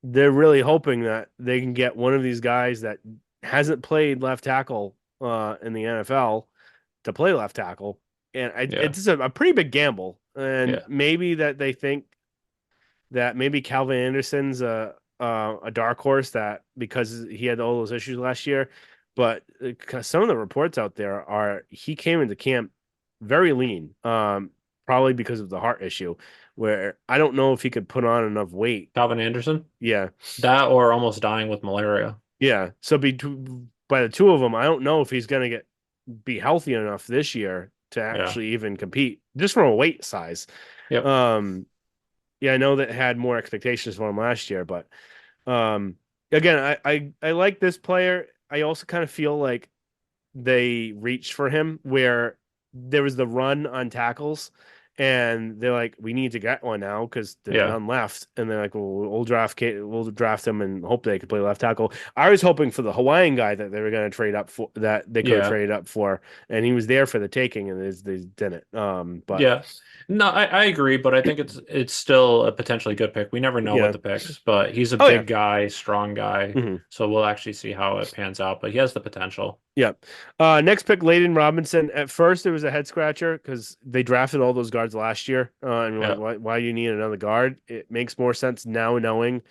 they're really hoping that they can get one of these guys that hasn't played left tackle in the NFL to play left tackle. And yeah, it's a pretty big gamble. And yeah, maybe that they think that maybe Calvin Anderson's a dark horse that because he had all those issues last year. But some of the reports out there are he came into camp very lean, probably because of the heart issue, where I don't know if he could put on enough weight. Calvin Anderson. Yeah, That or almost dying with malaria. yeah. So by the two of them, I don't know if he's gonna be healthy enough this year to Yeah. actually even compete, just from a weight size. Yep. Um, yeah, I know that had more expectations for him last year, but um, again, I like this player. I also kind of feel like they reached for him where there was the run on tackles, and they're like, we need to get one now because there's Yeah. none left. And they're like, well, we'll draft him and hope they could play left tackle. I was hoping for the Hawaiian guy that they were going to trade up for, that they could have Yeah. traded up for, and he was there for the taking, and they didn't. But Yeah. No, I agree, but I think it's still a potentially good pick. We never know with yeah, the picks, but he's a oh yeah. big guy, strong guy. Mhm. So we'll actually see how it pans out. But he has the potential. Yeah. Next pick, Layden Robinson. At first, it was a head scratcher because they drafted all those guards last year. And we're like, Yeah. why do you need another guard? It makes more sense now knowing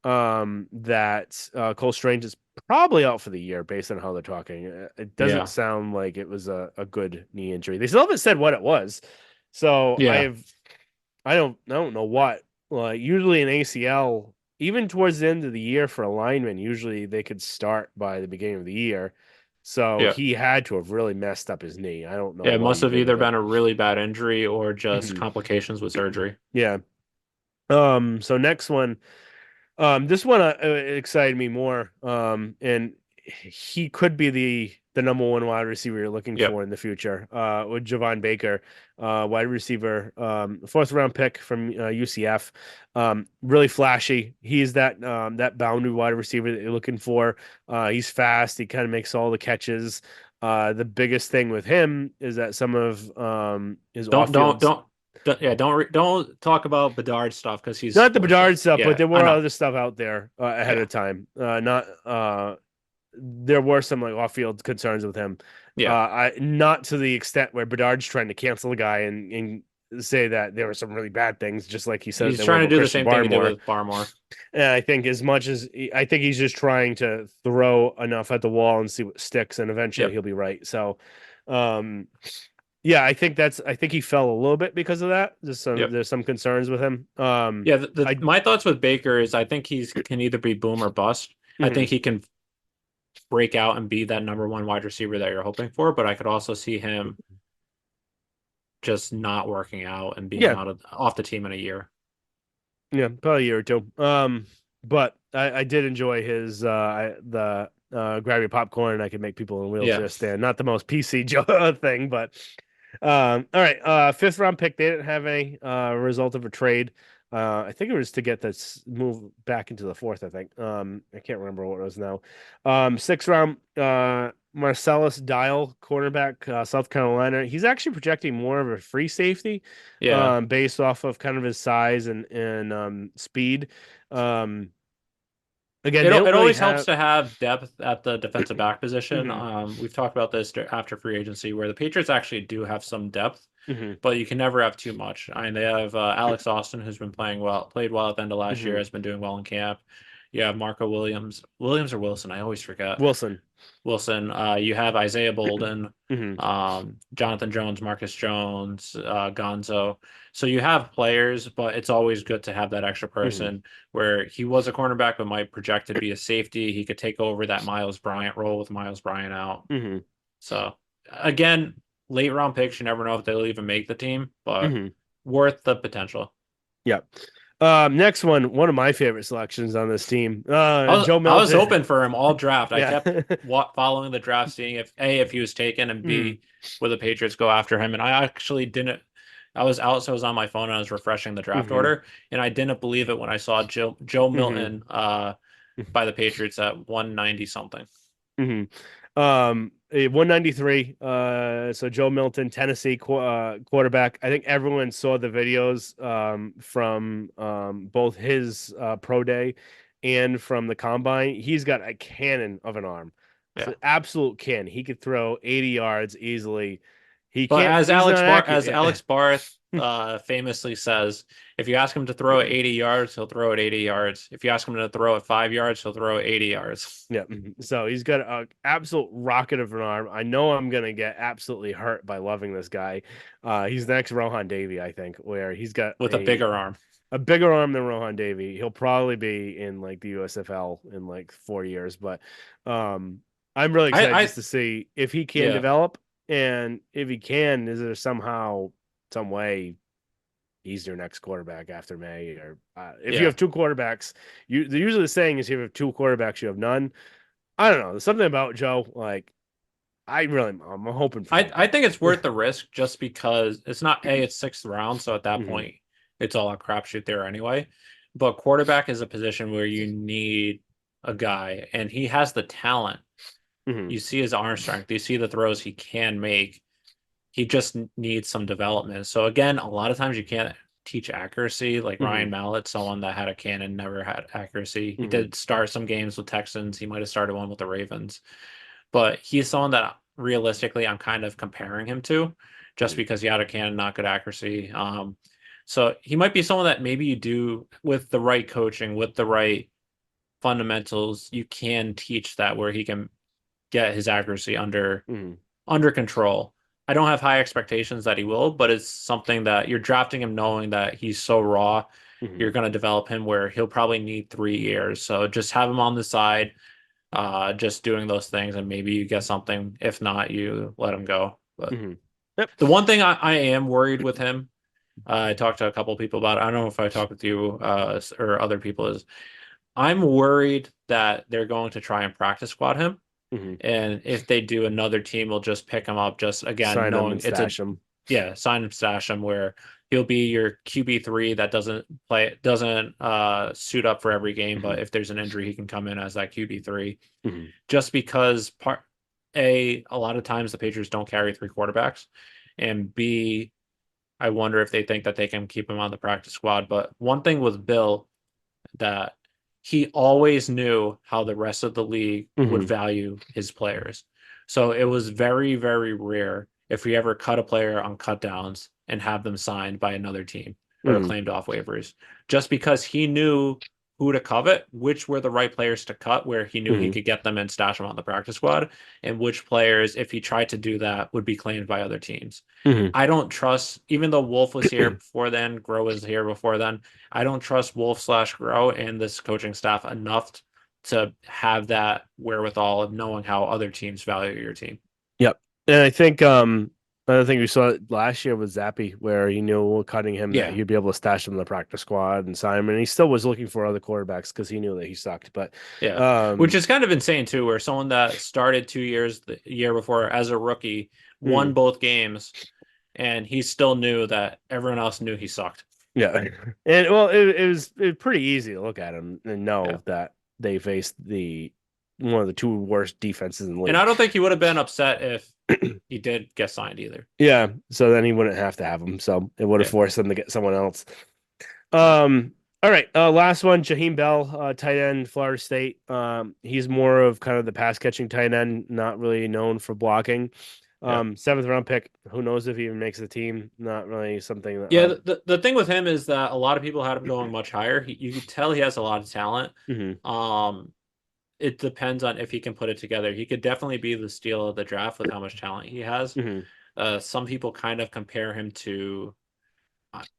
that Cole Strange is probably out for the year based on how they're talking. It doesn't Yeah. sound like it was a good knee injury. They still haven't said what it was. So Yeah. I don't know what. Like usually an ACL, even towards the end of the year for a lineman, usually they could start by the beginning of the year. So Yeah. he had to have really messed up his knee. I don't know Yeah. It what must he have did either with been it. a really bad injury or just Mhm. complications with surgery. Yeah. So next one, this one excited me more. And he could be the number one wide receiver you're looking Yep. for in the future. With Javon Baker, wide receiver, fourth round pick from UCF. Really flashy. He's that boundary wide receiver that you're looking for. He's fast. He kind of makes all the catches. The biggest thing with him is that some of his Don't off don't fields, don't, yeah, don't talk about Bedard stuff because he's not the bullshit. Bedard stuff, but Yeah, there I were know. other stuff out there ahead Yeah. of time. Not there were some like off-field concerns with him. Yeah. I not to the extent where Bedard's trying to cancel the guy and say that there were some really bad things, just like he said He's there were trying to about do the Christian same thing he did Barmore. with Barmore. And I think as much as I think he's just trying to throw enough at the wall and see what sticks, and eventually Yep. he'll be right. So, um, Yeah, I think he fell a little bit because of that. Yep. There's some concerns with him. Yeah, I my thoughts with Baker is I think he's can either be boom or bust. I think mhm. he can break out and be that number one wide receiver that you're hoping for, but I could also see him just not working out and being Yeah, out of off the team in a year. yeah, probably a year or two. But I did enjoy his the grab your popcorn and I can make people in Yeah. wheelchair stand. Not the most PC thing, but all right. Fifth round pick. They didn't have any result of a trade. I think it was to get this move back into the fourth, I think. I can't remember what it was now. Sixth round, Marcellus Dial, cornerback, South Carolina. He's actually projecting more of a free safety, Yeah. based off of kind of his size and speed. Um, again, they It don't really always helps have. to have depth at the defensive back position. Hmm. We've talked about this after free agency, where the Patriots actually do have some depth, Hmm. but you can never have too much. I mean, they have Alex Austin, who's been played well at the end of last year, Hmm. has been doing well in camp. You have Marco Williams or Wilson, I always forget. Wilson. Wilson. You have Isaiah Bolden, Hmm. Jonathan Jones, Marcus Jones, Gonzo. So you have players, but it's always good to have that extra Hmm. person where he was a cornerback but might project to be a safety. He could take over that Miles Bryant role with Miles Bryant out. Hmm. So again, late round picks, you never know if they'll even make the team, but Hmm. worth the potential. Yeah. Next one of my favorite selections on this team. Joe I was Milton. hoping for him all draft. I Yeah. kept following the draft, seeing if A, if he was taken, and Hmm. B, would the Patriots go after him. And I actually didn't. I was out, so I was on my phone and I was refreshing the draft Hmm. order, and I didn't believe it when I saw Joe Hmm. Milton by the Patriots at 190 something. Hmm. 193. So Joe Milton, Tennessee quarterback. I think everyone saw the videos from both his pro day and from the combine. He's got a cannon of an arm. It's Yeah. an absolute cannon. He could throw 80 yards easily. He But can't. He's not As accurate. Alex Barth famously says, if you ask him to throw it 80 yards, he'll throw it 80 yards. If you ask him to throw it 5 yards, he'll throw it 80 yards. Yeah. So he's got an absolute rocket of an arm. I know I'm gonna get absolutely hurt by loving this guy. He's the next Rohan Davey, I think, where he's got With a bigger arm. a bigger arm than Rohan Davey. He'll probably be in like the USFL in like 4 years, but um, I'm really excited I just to see if he can yeah. develop, and if he can, is there somehow some way he's your next quarterback after May, or if you Yeah. have two quarterbacks, usually the saying is if you have two quarterbacks, you have none. I don't know. There's something about Joe. Like I'm hoping for I something. think it's worth the risk just because it's not A, it's sixth round, so at that Hmm. point it's all a crapshoot there anyway. But quarterback is a position where you need a guy, and he has the talent. Hmm. You see his arm strength, you see the throws he can make. He just needs some development. So again, a lot of times you can't teach accuracy. Like Hmm. Ryan Mallett, someone that had a cannon, never had accuracy. He Hmm. did start some games with Texans. He might have started one with the Ravens, but he's someone that realistically I'm kind of comparing him to just Hmm. because he had a cannon, not good accuracy. So he might be someone that maybe you do with the right coaching, with the right fundamentals, you can teach that where he can get his accuracy Hmm. under control. I don't have high expectations that he will, but it's something that you're drafting him knowing that he's so raw. Hmm. You're going to develop him where he'll probably need 3 years. So just have him on the side, just doing those things, and maybe you get something. If not, you let him go. But Hmm. Yep. the one thing I am worried with him, I talked to a couple of people about it. I don't know if I talked with you or other people, is I'm worried that they're going to try and practice squad him. Hmm. And if they do, another team will just pick him up, just again, Sign him knowing and it's a, stash him. yeah, sign him, stash him, where he'll be your QB3 that doesn't suit up for every game, Hmm. but if there's an injury, he can come in as that QB3. Hmm. Just because a lot of times the Patriots don't carry three quarterbacks, and B, I wonder if they think that they can keep him on the practice squad. But one thing with Bill, that he always knew how the rest of the league would Hmm. value his players. So it was very, very rare if we ever cut a player on cut downs and have them signed by another team or Hmm. claimed off waivers, just because he knew who to covet, which were the right players to cut, where he knew he Hmm. could get them and stash them on the practice squad, and which players, if he tried to do that, would be claimed by other teams. Hmm. I don't trust, even though Wolf was here before then, Groh was here before then. I don't trust Wolf slash Groh and this coaching staff enough to have that wherewithal of knowing how other teams value your team. Yep. And I think another thing we saw last year was Zappy, where he knew cutting him that Yeah. he'd be able to stash him in the practice squad and sign him, and he still was looking for other quarterbacks because he knew that he sucked. But Yeah. Which um, is kind of insane too, where someone that started 2 years the year before as a rookie won hmm, both games and he still knew that everyone else knew he sucked. yeah, and well, it was pretty easy to look at him and Yeah. know that they faced the one of the two worst defenses in the And I league. don't think he would have been upset if he did get signed either. Yeah, so then he wouldn't have to have him, so it would have Yeah. forced them to get someone else. Yeah. All right. Last one, Jaheim Bell, tight end, Florida State. He's more of kind of the pass catching tight end, not really known for blocking. Yeah. Seventh round pick. Who knows if he even makes the team? Not really something that. Yeah, the thing with him is that a lot of people had him going much higher. You could tell he has a lot of talent. Mhm, Um, it depends on if he can put it together. He could definitely be the steal of the draft with how much talent he has. mhm, Some people kind of compare him to,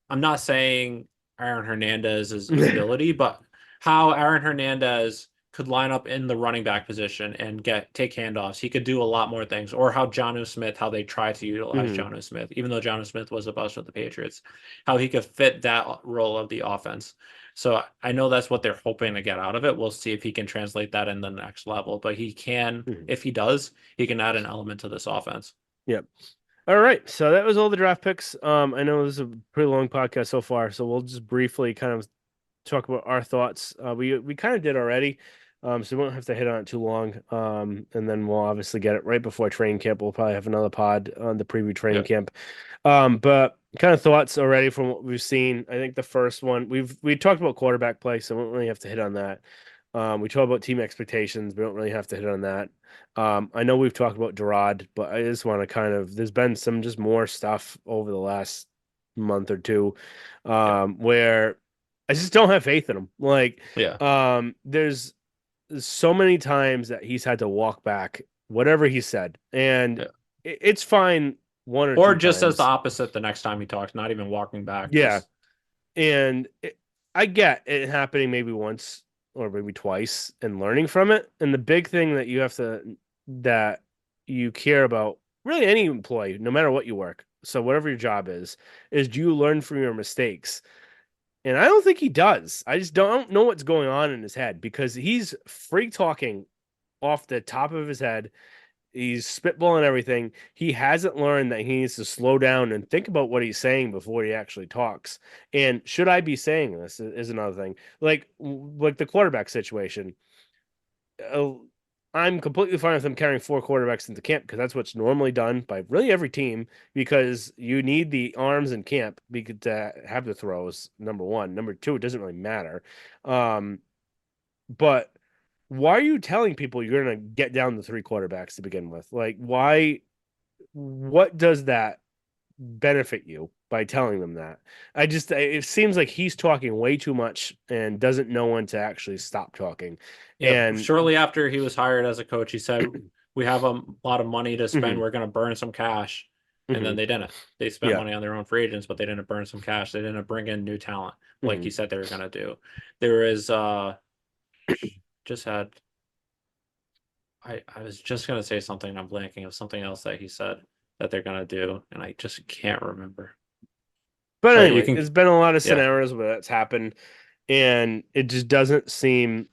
I'm not saying Aaron Hernandez's ability, but how Aaron Hernandez could line up in the running back position and take handoffs. He could do a lot more things. Or how Jonnu Smith, how they try to utilize mhm. Jonnu Smith, even though Jonnu Smith was a bust with the Patriots, how he could fit that role of the offense. So I know that's what they're hoping to get out of it. We'll see if he can translate that in the next level. But he can, Mhm. if he does, he can add an element to this offense. Yep. All right. So that was all the draft picks. I know this is a pretty long podcast so far, so we'll just briefly kind of talk about our thoughts. We kind of did already, so we won't have to hit on it too long. And then we'll obviously get it right before training camp. We'll probably have another pod on the preview training Yeah. camp. But kind of thoughts already from what we've seen. I think the first one we talked about quarterback play, so we don't really have to hit on that. We talked about team expectations. We don't really have to hit on that. I know we've talked about Jerod, but I just want to kind of there's been some just more stuff over the last month or two, Yeah. where I just don't have faith in him. Like, Yeah. there's so many times that he's had to walk back whatever he said, and Yeah. it's fine one or Or two just as the times. opposite the next time he talks, not even walking back. Yeah, Just and I get it happening maybe once or maybe twice and learning from it. And the big thing that you have to that you care about really any employee, no matter what you work, so whatever your job is do you learn from your mistakes? And I don't think he does. I just don't know what's going on in his head because he's free talking off the top of his head. He's spitballing everything. He hasn't learned that he needs to slow down and think about what he's saying before he actually talks. And should I be saying this is another thing. Like the quarterback situation. Uh, I'm completely fine with him carrying four quarterbacks into camp because that's what's normally done by really every team because you need the arms in camp to have the throws. Number one, number two, it doesn't really matter. Um, but why are you telling people you're going to get down to three quarterbacks to begin with? Like, why? What does that benefit you by telling them that? It seems like he's talking way too much and doesn't know when to actually stop talking. yeah. And Shortly after he was hired as a coach, he said, "We have a lot of money to spend. mhm, We're going to burn some cash." And then mhm, they didn't. They spent yeah, money on their own free agents, but they didn't burn some cash. They didn't bring in new talent like he mhm. said they were going to do. There is just had I was just going to say something. And I'm blanking of something else that he said that they're going to do, and I just can't remember. But But you anyway, can, there's been a lot of yeah. scenarios where that's happened, and it just doesn't seem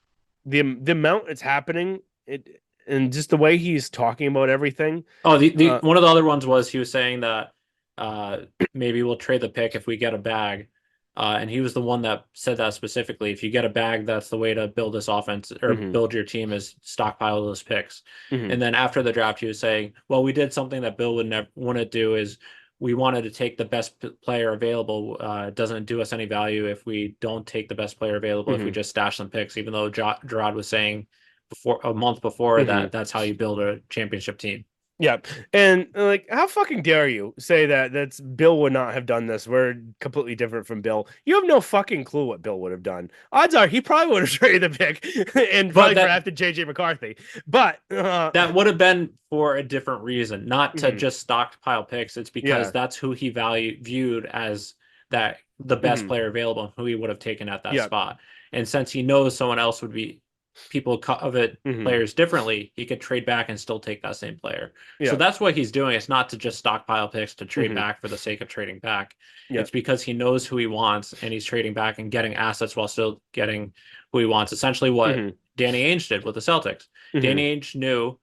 the amount it's happening. It and just the way he's talking about everything. Oh, the Uh, one of the other ones was he was saying that uh maybe we'll trade the pick if we get a bag. And he was the one that said that specifically. If you get a bag, that's the way to build this offense or mhm, build your team is stockpile those picks. mhm, And then after the draft, he was saying, well, we did something that Bill would never want to do is we wanted to take the best player available. It doesn't do us any value if we don't take the best player available, if we mhm, just stash some picks, even though Gerard was saying before a month before mhm. that that's how you build a championship team. Yeah. And like, how fucking dare you say that that's Bill would not have done this? We're completely different from Bill. You have no fucking clue what Bill would have done. Odds are he probably would have traded the pick and But probably that drafted JJ McCarthy. But that would have been for a different reason, not to mhm, just stockpile picks. It's because yeah. that's who he viewed as that the best Hmm. player available and who he would have taken at that Yeah. spot. And since he knows someone else would be people covet Hmm. players differently, he could trade back and still take that same player. So Yeah. that's what he's doing. It's not to just stockpile picks to trade Hmm. back for the sake of trading back. Yeah. It's because he knows who he wants and he's trading back and getting assets while still getting who he wants. Essentially what Hmm. Danny Ainge did with the Celtics. Hmm. Danny Ainge knew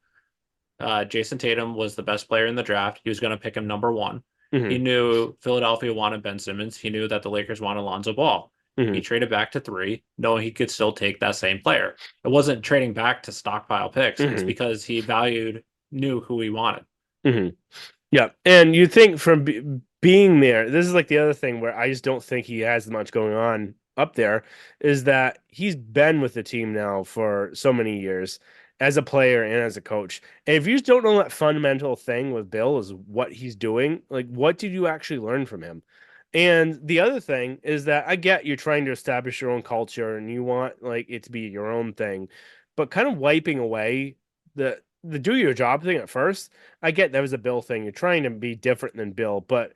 Jason Tatum was the best player in the draft. He was going to pick him number one. He Hmm. knew Philadelphia wanted Ben Simmons. He knew that the Lakers wanted Lonzo Ball. He Hmm. traded back to three, knowing he could still take that same player. It wasn't trading back to stockpile picks. It's Hmm. because he knew who he wanted. Hmm. Yeah, and you think from being there, this is like the other thing where I just don't think he has much going on up there, is that he's been with the team now for so many years as a player and as a coach. And if you just don't know that fundamental thing with Bill is what he's doing, like what did you actually learn from him? And the other thing is that I get you're trying to establish your own culture and you want like it to be your own thing, but kind of wiping away the do your job thing at first. I get that was a Bill thing. You're trying to be different than Bill, but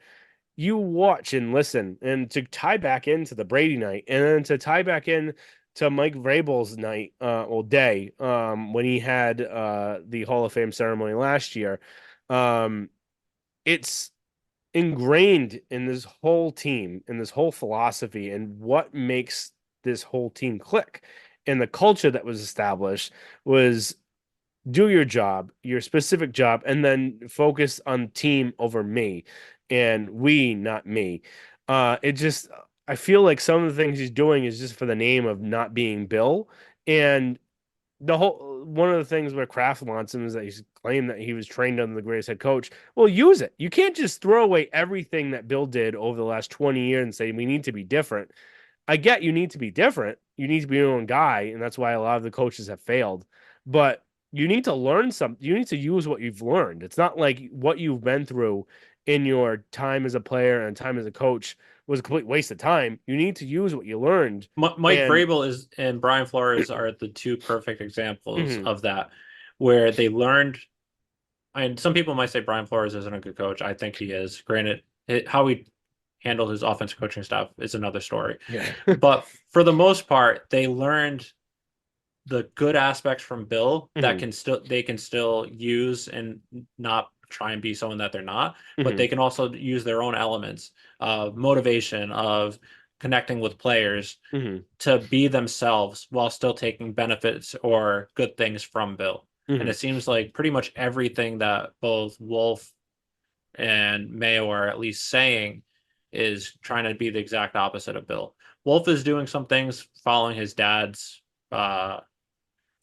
you watch and listen, and to tie back into the Brady night, and then to tie back in to Mike Vrabel's night, day, when he had the Hall of Fame ceremony last year. Um, it's ingrained in this whole team, in this whole philosophy, and what makes this whole team click. And the culture that was established was do your job, your specific job, and then focus on team over me and we, not me. It just, I feel like some of the things he's doing is just for the name of not being Bill. And the whole one of the things where Kraft wants him is that he's claimed that he was trained under the greatest head coach. Well, use it. You can't just throw away everything that Bill did over the last 20 years and say we need to be different. I get you need to be different. You need to be your own guy, and that's why a lot of the coaches have failed. But you need to learn something. You need to use what you've learned. It's not like what you've been through in your time as a player and time as a coach was a complete waste of time. You need to use what you learned. Mike And Vrabel is and Brian Flores are the two perfect examples mhm, of that, where they learned. And some people might say Brian Flores isn't a good coach. I think he is. Granted, how he handled his offensive coaching stuff is another story. yeah. But for the most part, they learned the good aspects from Bill that Mhm, they can still use and not try and be someone that they're not, but mhm, they can also use their own elements of motivation, of connecting with players mhm, to be themselves while still taking benefits or good things from Bill. And mhm, it seems like pretty much everything that both Wolf and Mayo are at least saying is trying to be the exact opposite of Bill. Wolf is doing some things following his dad's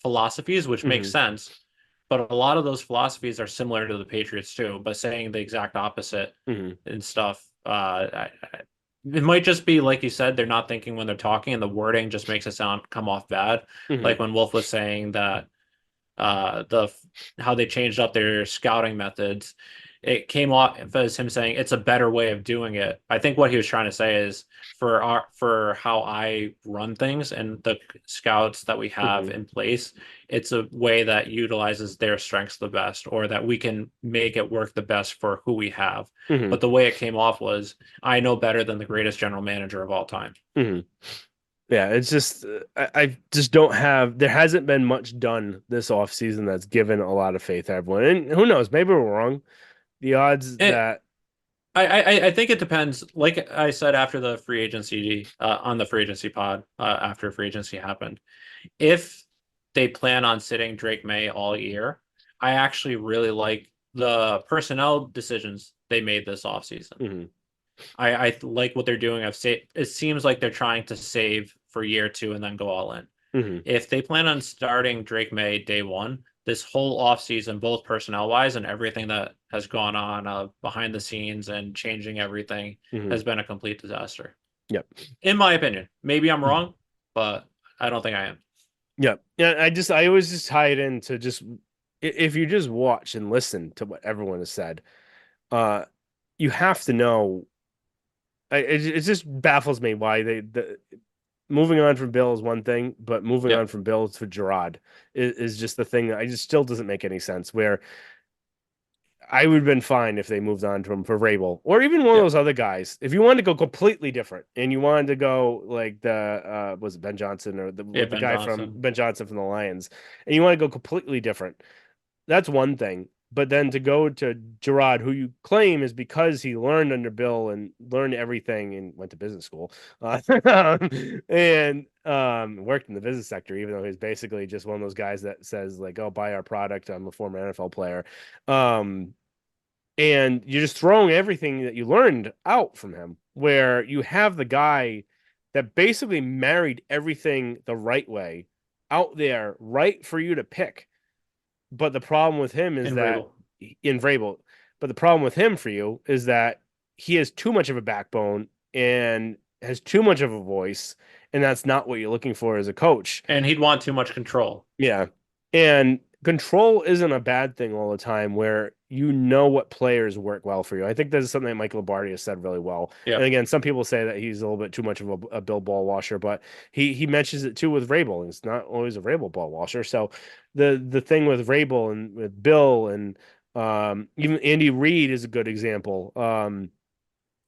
philosophies, which makes mhm, sense. But a lot of those philosophies are similar to the Patriots too, but saying the exact opposite mhm, and stuff. It might just be like you said, they're not thinking when they're talking, and the wording just makes it sound come off bad. mhm, Like when Wolf was saying that the how they changed up their scouting methods. It came off as him saying it's a better way of doing it. I think what he was trying to say is for how I run things and the scouts that we have mhm, in place, it's a way that utilizes their strengths the best, or that we can make it work the best for who we have. mhm, But the way it came off was, I know better than the greatest general manager of all time. mhm. Yeah, it's just I just don't have there hasn't been much done this offseason that's given a lot of faith to everyone. And who knows, maybe we're wrong. The odds It, that I think it depends. Like I said after the free agency on the free agency pod after free agency happened, if they plan on sitting Drake May all year, I actually really like the personnel decisions they made this offseason. mhm, I like what they're doing. It seems like they're trying to save for year two and then go all in. mhm, If they plan on starting Drake May day one, this whole offseason, both personnel wise and everything that has gone on behind the scenes and changing everything, mhm. has been a complete disaster. Yep. In my opinion. Maybe I'm Mhm. wrong, but I don't think I am. Yep. Yeah, I always just tie it into just if you just watch and listen to what everyone has said, uh, you have to know. It just baffles me why moving on from Bill is one thing, but moving on Yep. from Bill to Jerod is just the thing that I just still doesn't make any sense. Where I would have been fine if they moved on to him for Vrabel or even one of Yep. those other guys. If you wanted to go completely different and you wanted to go like the was it Ben Johnson or Yeah, the Ben guy from Johnson. Ben Johnson from the Lions, and you want to go completely different, that's one thing. But then to go to Gerard, who you claim is because he learned under Bill and learned everything and went to business school, and worked in the business sector, even though he's basically just one of those guys that says like, "Oh, buy our product." I'm a former NFL player, um, and you're just throwing everything that you learned out from him. Where you have the guy that basically married everything the right way out there, right for you to pick, but the problem with him is And that Vrabel. in Vrabel, but the problem with him for you is that he has too much of a backbone and has too much of a voice, and that's not what you're looking for as a coach. And he'd want too much control. Yeah. And control isn't a bad thing all the time where you know what players work well for you. I think this is something that Michael Lombardi has said really well. And Yep. again, some people say that he's a little bit too much of a Bill ball washer, but he mentions it too with Vrabel. And it's not always a Vrabel ball washer. So the thing with Vrabel and with Bill and even Andy Reid is a good example.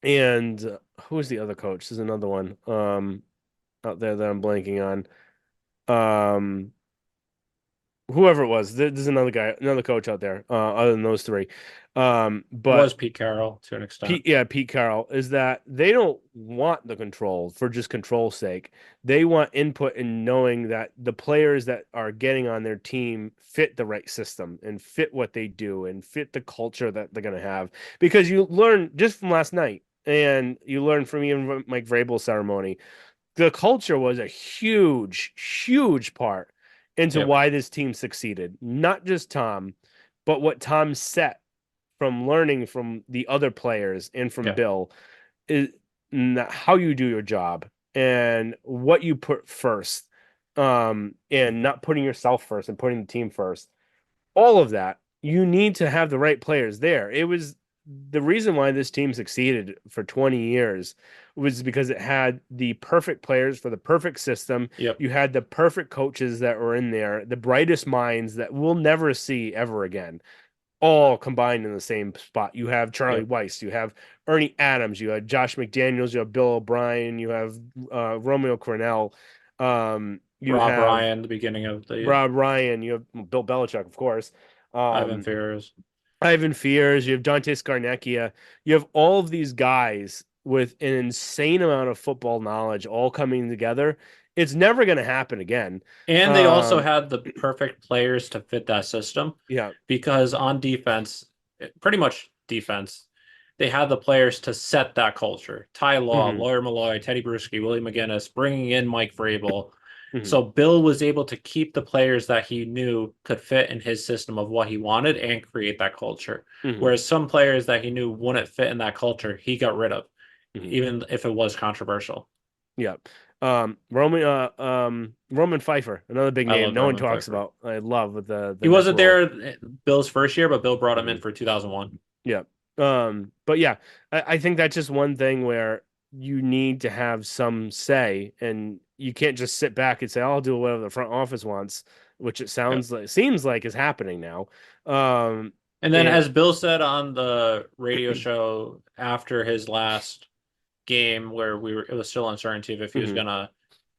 And who is the other coach? There's another one out there that I'm blanking on. Whoever it was, there's another guy, another coach out there, other than those three. But Was Pete Carroll to an extent. Pete, yeah, Pete Carroll is that they don't want the control for just control's sake. They want input in knowing that the players that are getting on their team fit the right system and fit what they do and fit the culture that they're going to have. Because you learn just from last night, and you learn from even Mike Vrabel's ceremony, the culture was a huge, huge part into Yep. why this team succeeded. Not just Tom, but what Tom set from learning from the other players and from Yeah. Bill is how you do your job and what you put first. And not putting yourself first and putting the team first, all of that, you need to have the right players there. It was the reason why this team succeeded for 20 years was because it had the perfect players for the perfect system. Yep. You had the perfect coaches that were in there, the brightest minds that we'll never see ever again, all combined in the same spot. You have Charlie Yep. Weiss, you have Ernie Adams, you have Josh McDaniels, you have Bill O'Brien, you have Romeo Cornell, you Rob have Ryan, the beginning of the Rob Ryan, you have Bill Belichick, of course. Ivan Um, Fears. Ivan Fears, you have Dante Scarnecchia, you have all of these guys with an insane amount of football knowledge all coming together. It's never going to happen again. And they also Um, had the perfect players to fit that system yeah. because on defense, pretty much defense, they had the players to set that culture. Ty Law, Hmm. Lawyer Malloy, Teddy Bruschi, Willie McGinnis, bringing in Mike Vrabel. Hmm. So Bill was able to keep the players that he knew could fit in his system of what he wanted and create that culture. Hmm. Whereas some players that he knew wouldn't fit in that culture, he got rid of, Hmm. even if it was controversial. Yeah. Roman Pfeiffer, another big I name loved no one Roman talks Pfeiffer. about. I love with the He neck wasn't roll. there Bill's first year, but Bill brought him in Hmm. for 2001. Yeah. But yeah, I think that's just one thing where you need to have some say, and you can't just sit back and say, "I'll do whatever the front office wants," which it Yeah. seems like is happening now. Um, And then, and as Bill said on the radio show after his last game, where it was still uncertainty of if he was mhm. gonna,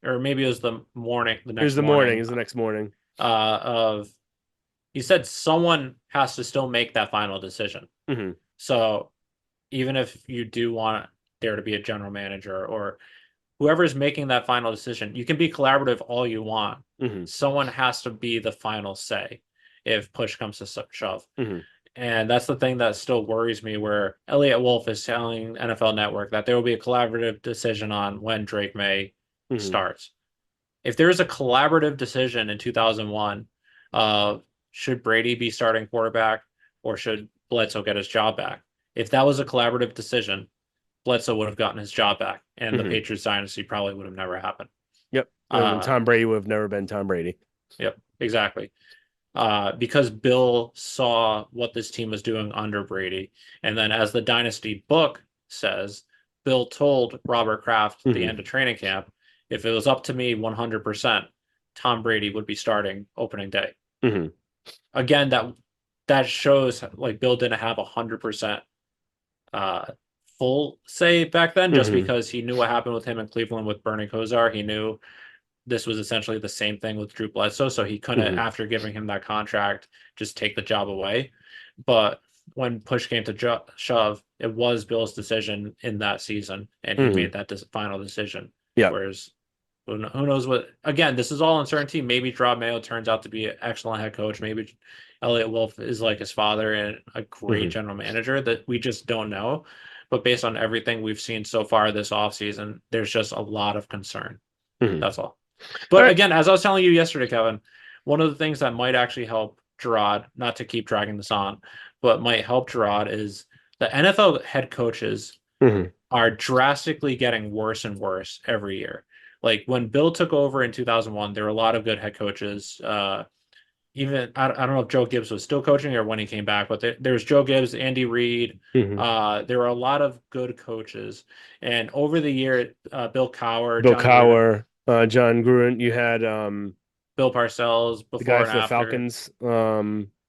or maybe it was the Here's next the morning, morning, is the next morning. of he said someone has to still make that final decision. Hmm. So even if you do want there to be a general manager or whoever's making that final decision, you can be collaborative all you want. Hmm. Someone has to be the final say if push comes to shove. Hmm. And that's the thing that still worries me, where Elliot Wolf is telling NFL Network that there will be a collaborative decision on when Drake May Hmm. starts. If there is a collaborative decision in 2001 of should Brady be starting quarterback or should Bledsoe get his job back, if that was a collaborative decision, Bledsoe would have gotten his job back, and the Hmm. Patriots dynasty probably would have never happened. Yep. And then Uh, Tom Brady would have never been Tom Brady. yep, exactly. because Bill saw what this team was doing under Brady. And then, as the Dynasty book says, Bill told Robert Kraft at the Hmm. end of training camp, if it was up to me 100%, Tom Brady would be starting opening day. Hmm. Again, that shows like Bill didn't have 100% uh, full say back then, just Hmm. because he knew what happened with him in Cleveland with Bernie Kosar. He knew this was essentially the same thing with Drew Bledsoe, so he couldn't, Hmm. after giving him that contract, just take the job away. But when push came to shove, it was Bill's decision in that season, and he Hmm. made that final decision. Yeah. Whereas who knows what? Again, this is all uncertainty. Maybe Jerod Mayo turns out to be an excellent head coach. Maybe Elliott Wolf is like his father and a great Hmm. general manager that we just don't know. But based on everything we've seen so far this offseason, there's just a lot of concern. Hmm. That's all. All But right. again, as I was telling you yesterday, Kevin, one of the things that might actually help Gerard, not to keep dragging this on, but might help Gerard is the NFL head coaches Hmm. are drastically getting worse and worse every year. Like when Bill took over in 2001, there were a lot of good head coaches. Even I don't know if Joe Gibbs was still coaching or when he came back, but there was Joe Gibbs, Andy Reid. Hmm. There were a lot of good coaches, and over the year, Bill Cowher, Bill John Gruden, Cowher, John Gruden. You had Bill Parcells, the before guy and for the after. Falcons,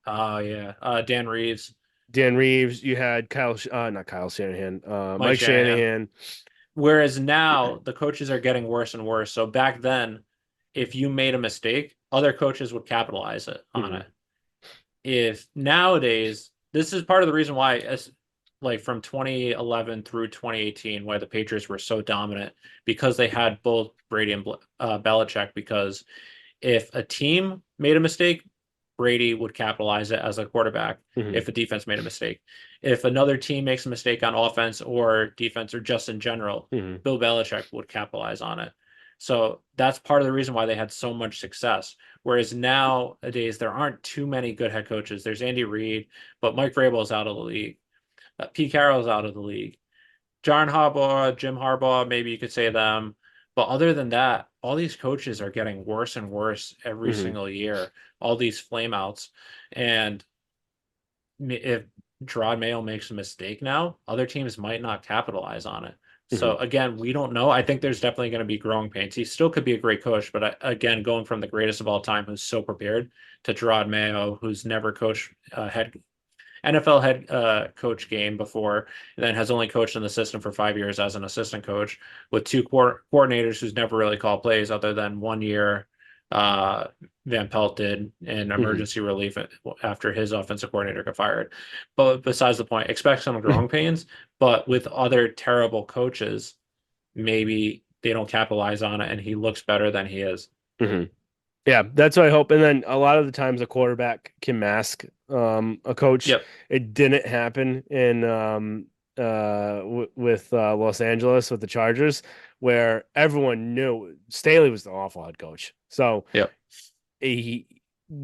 Oh yeah, Dan Reeves, Dan Reeves. You had not Kyle Shanahan, Mike Mike Shanahan. Shanahan. Whereas now the coaches are getting worse and worse. So back then, if you made a mistake, other coaches would capitalize on Hmm. it. If nowadays, this is part of the reason why, like from 2011 through 2018, why the Patriots were so dominant, because they had both Brady and Belichick. Because if a team made a mistake, Brady would capitalize it as a quarterback Hmm. if a defense made a mistake. If another team makes a mistake on offense or defense or just in general, Hmm. Bill Belichick would capitalize on it. So that's part of the reason why they had so much success. Whereas nowadays, there aren't too many good head coaches. There's Andy Reid, but Mike Vrabel's out of the league. Pete Carroll's out of the league. John Harbaugh, Jim Harbaugh, maybe you could say them. But other than that, all these coaches are getting worse and worse every Hmm. single year. All these flameouts. And if Jerod Mayo makes a mistake now, other teams might not capitalize on it. Hmm. So again, we don't know. I think there's definitely going to be growing pains. He still could be a great coach, but again, going from the greatest of all time, who's so prepared, to Jerod Mayo, who's never coached head NFL head coach game before, and then has only coached in the system for 5 years as an assistant coach with two coordinators who's never really called plays other than 1 year. Uh, Van Pelt did in Hmm. emergency relief after his offensive coordinator got fired. But besides the point, expect some growing pains. But with other terrible coaches, maybe they don't capitalize on it, and he looks better than he is. Hmm. Yeah, that's what I hope. And then a lot of the times a quarterback can mask a coach. Yep. It didn't happen in with Los Angeles with the Chargers, where everyone knew Staley was the awful head coach. So Yep. he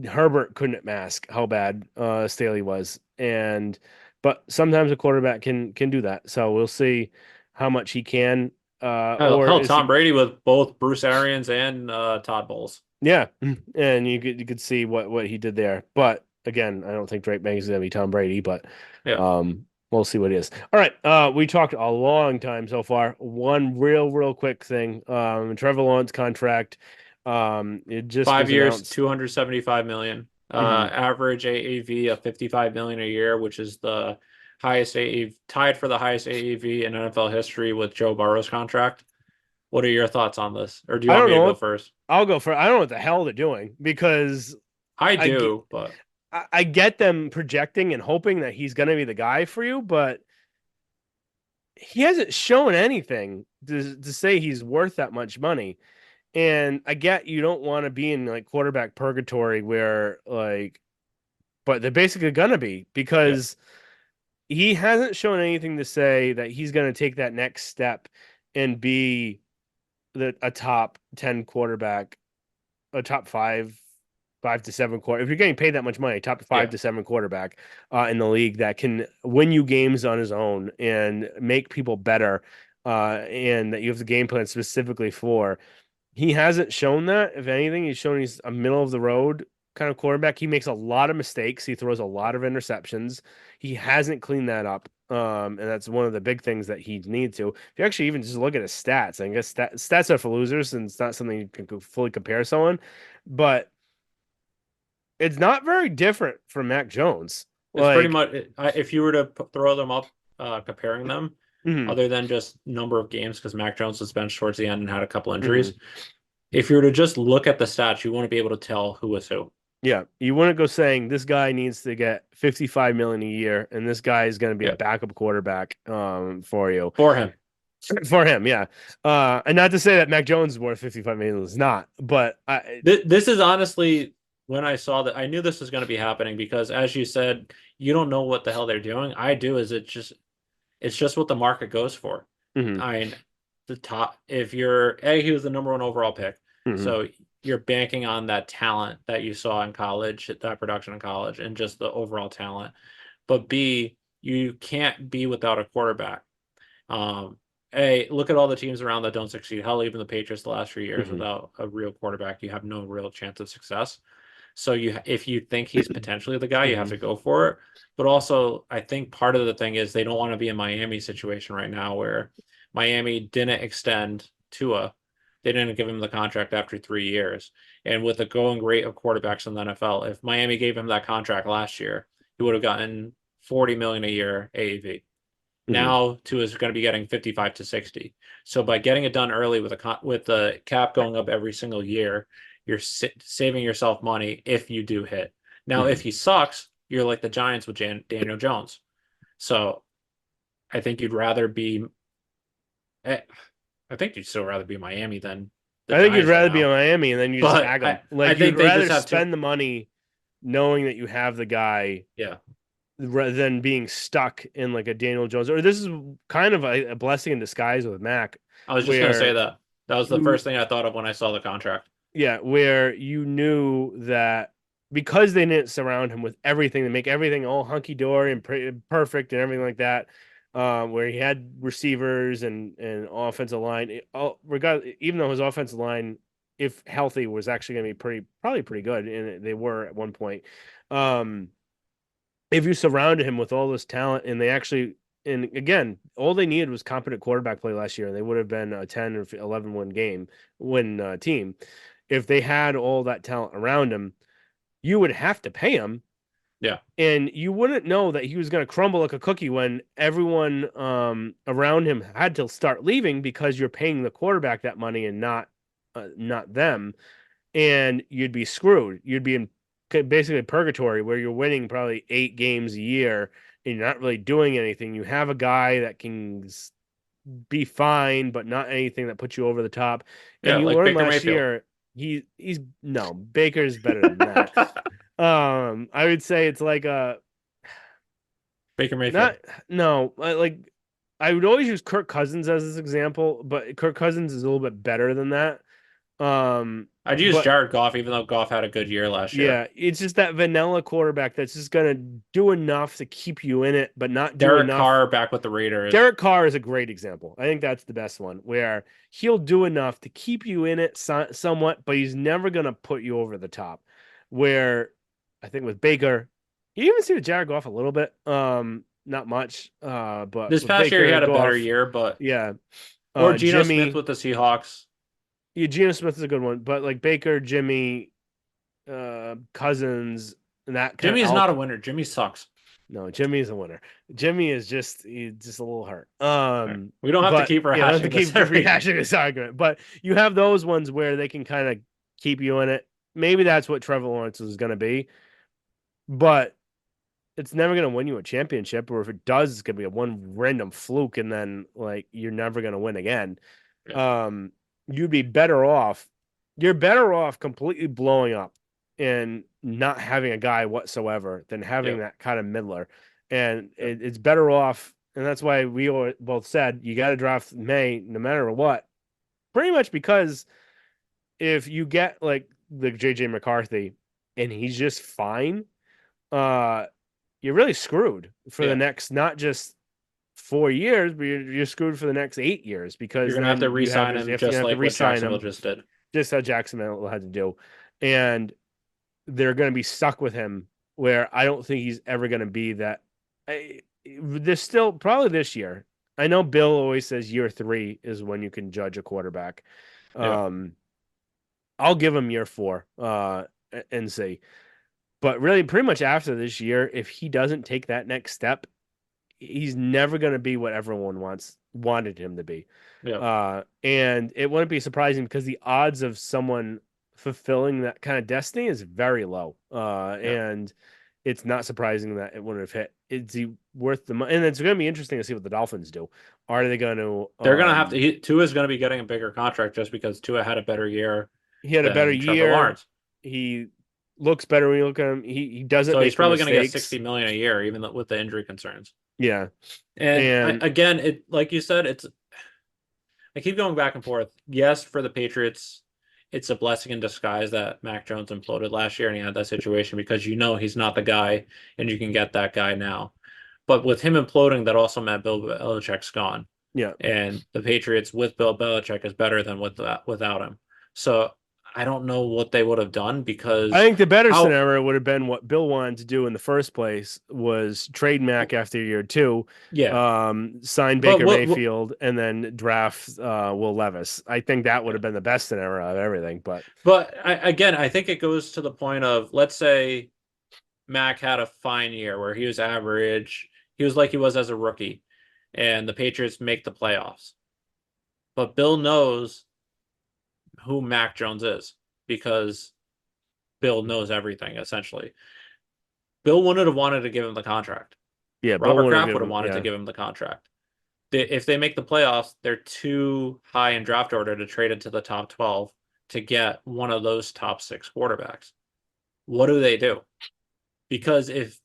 Herbert couldn't mask how bad Staley was, and but sometimes a quarterback can do that. So we'll see how much he can, or Hell, is Tom he? Brady with both Bruce Arians and Todd Bowles. Yeah, and you could see what he did there. But again, I don't think Drake May is gonna be Tom Brady, but Yeah. we'll see what it is. All right, we talked a long time so far. One real quick thing. Trevor Lawrence contract. It just Five was years, announced. 275 million. Mhm. Average AAV of 55 million a year, which is the highest AAV, tied for the highest AAV in NFL history with Joe Burrow's contract. What are your thoughts on this? Or do you I want don't me to go know. first? I'll go for. I don't know what the hell they're doing because I I get do, but I get them projecting and hoping that he's gonna be the guy for you, but he hasn't shown anything to say he's worth that much money. And I get you don't want to be in like quarterback purgatory where like, but they're basically gonna be yeah, because he hasn't shown anything to say that he's gonna take that next step and be a top 10 quarterback, a top five to seven quarter. If you're getting paid that much money, top five yeah. to seven quarterback in the league that can win you games on his own and make people better, and that you have the game plan specifically for. He hasn't shown that. If anything, he's shown he's a middle of the road. kind of quarterback. He makes a lot of mistakes. He throws a lot of interceptions. He hasn't cleaned that up. And that's one of the big things that he needs to. If you actually even just look at his stats, I guess stats are for losers, and it's not something you can fully compare someone. But it's not very different from Mac Jones. It's pretty Like, much if you were to throw them up, comparing them, mhm, other than just number of games, because Mac Jones was benched towards the end and had a couple mhm. injuries. If you were to just look at the stats, you wouldn't be able to tell who was who. Yeah, you wouldn't go saying this guy needs to get 55 million a year, and this guy is going to be a Yeah, backup quarterback for you. for him. For him, yeah. And not to say that Mac Jones is worth 55 million, is not, but This is honestly when I saw that I knew this was going to be happening because, as you said, you don't know what the hell they're doing. I do. It's just what the market goes for. mhm, I mean, the top. If you're A, he was the number one overall pick, mhm, so you're banking on that talent that you saw in college, that production in college, and just the overall talent. But B, you can't be without a quarterback. Um, Look at all the teams around that don't succeed. Hell, even the Patriots the last few years mhm, without a real quarterback, you have no real chance of success. So if you think he's potentially the guy, you have mhm, to go for it. But also, I think part of the thing is they don't want to be in Miami situation right now where Miami didn't extend Tua. They didn't give him the contract after 3 years. And with the going rate of quarterbacks in the NFL, if Miami gave him that contract last year, he would have gotten 40 million a year AAV. mhm, Now Tua is going to be getting 55 to 60. So by getting it done early with the cap going up every single year, you're saving yourself money if you do hit. Now, if mhm. he sucks, you're like the Giants with Daniel Jones. So I think you'd rather be, eh, I think you'd still rather be Miami than the I think you'd Giants right rather be in now. Miami and then you just But tag him. I Like think you'd they just rather have to, spend the money knowing that you have the guy yeah. rather than being stuck in like a Daniel Jones. Or this is kind of a blessing in disguise with Mac, I was just gonna say where that. That was the you first thing I thought of when I saw the contract. yeah, where you knew that because they didn't surround him with everything to make everything all hunky dory and perfect and everything like that, where he had receivers and offensive line, even though his offensive line, if healthy, was actually going to be probably pretty good, and they were at one point. Um, if you surrounded him with all this talent, and they actually, and again, all they needed was competent quarterback play last year, and they would have been a 10 or 11 win team if they had all that talent around him. You would have to pay him, Yeah. and you wouldn't know that he was going to crumble like a cookie when everyone around him had to start leaving because you're paying the quarterback that money and not them, and you'd be screwed. You'd be in basically purgatory where you're winning probably 8 games a year and you're not really doing anything. You have a guy that can be fine, but not anything that puts you over the top. And Yeah, you like learned Baker last Mayfield. year he's no Baker's better than that. I would say it's like a Baker Mayfield. not no like I would always use Kirk Cousins as this example, but Kirk Cousins is a little bit better than that. I'd use But Jared Goff, even though Goff had a good year last year. yeah, it's just that vanilla quarterback that's just gonna do enough to keep you in it, but not do Derek enough. Carr back with the Raiders. Derek Carr is a great example. I think that's the best one where he'll do enough to keep you in it somewhat, but he's never gonna put you over the top. Where I think with Baker, you even see with Jared Goff a little bit, not much, but This with past year, he Baker, had a better Goff, year, but yeah, or Geno Smith Jimmy, with the Seahawks. yeah, Geno Smith is a good one, but like Baker, Jimmy, Cousins, and that kind of Jimmy is not a elk. winner. Jimmy sucks. No, Jimmy's a winner. Jimmy is he's just a little hurt. All right. We don't have to But keep you don't have to rehashing this keep every year. rehashing this argument. But you have those ones where they can kind of keep you in it. Maybe that's what Trevor Lawrence is going to be, but it's never going to win you a championship. Or if it does, it's going to be a one random fluke, and then like you're never going to win again. Yeah, um, you'd be better off. You're better off completely blowing up and not having a guy whatsoever than yeah, having that kind of middler. And yeah. it's better off. And that's why we both said you got to draft May no matter what. Pretty much because if you get like the JJ McCarthy and he's just fine, uh, you're really screwed for the Yeah. next not just 4 years, but you're screwed for the next 8 years You're because gonna have to then re-sign him you're just gonna have to like what re-sign Jacksonville him, just did. just how Jacksonville had to do. And they're going to be stuck with him where I don't think he's ever going to be that. There's still probably this year. I know Bill always says year three is when you can judge a quarterback. Yeah. Um, I'll give him year four and see. But really, pretty much after this year, if he doesn't take that next step, he's never going to be what everyone wanted him to be. Yeah. And it wouldn't be surprising because the odds of someone fulfilling that kind of destiny is very low. Yeah. And it's not surprising that it wouldn't have hit. Is he worth the money? And it's going to be interesting to see what the Dolphins do. Are they going to? They're gonna have to. Tua is gonna be getting a bigger contract just because Tua had a better year He had a better than Trevor year. Lawrence. He looks better when you look at him. He doesn't So he's make the probably gonna get mistakes. 60 million a year, even with the injury concerns. Yeah, And and again, it like you said, it's I keep going back and forth. Yes, for the Patriots, it's a blessing in disguise that Mac Jones imploded last year and he had that situation because you know he's not the guy and you can get that guy now. But with him imploding, that also meant Bill Belichick's gone. yeah. And the Patriots with Bill Belichick is better than without him. So I don't know what they would have done I because think the better how scenario would have been what Bill wanted to do in the first place was trade Mac after year two, yeah. sign But Baker what Mayfield, and then draft Will Levis. I think that would have been the best scenario of everything. But again, I think it goes to the point of let's say Mac had a fine year where he was average. He was like he was as a rookie, and the Patriots make the playoffs. But Bill knows who Mac Jones is because Bill knows everything, essentially. Bill wouldn't have wanted to give him the contract. yeah, Bill Robert would have Kraft would given have him. wanted to Yeah, give him the contract. If they make the playoffs, they're too high in draft order to trade into the top 12 to get one of those top six quarterbacks. What do they do? Because if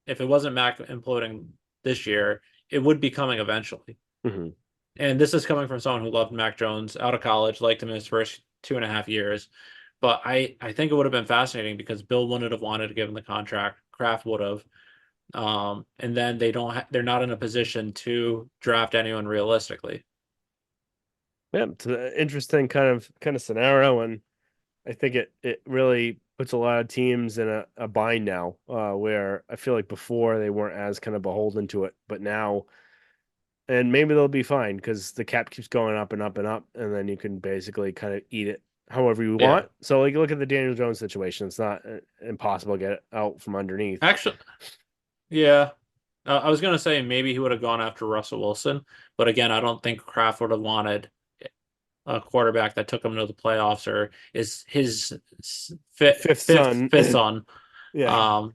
it wasn't Mac imploding this year, it would be coming eventually. hmm And this is coming from someone who loved Mac Jones out of college, liked him in his first 2.5 years. But I think it would have been fascinating because Bill wouldn't have wanted to give him the contract. Kraft would have. And then they're not in a position to draft anyone realistically. yeah. It's an interesting kind of scenario, and I think it really puts a lot of teams in a bind now, where I feel like before they weren't as kind of beholden to it, but now. And maybe they'll be fine because the cap keeps going up and up and up, and then you can basically kind of eat it however you Yeah. want. So, like, look at the Daniel Jones situation; it's not impossible to get it out from underneath. Actually, yeah. I was gonna say maybe he would have gone after Russell Wilson, but again, I don't think Kraft would have wanted a quarterback that took him to the playoffs or is his Fifth fifth son, fifth son. yeah. Um,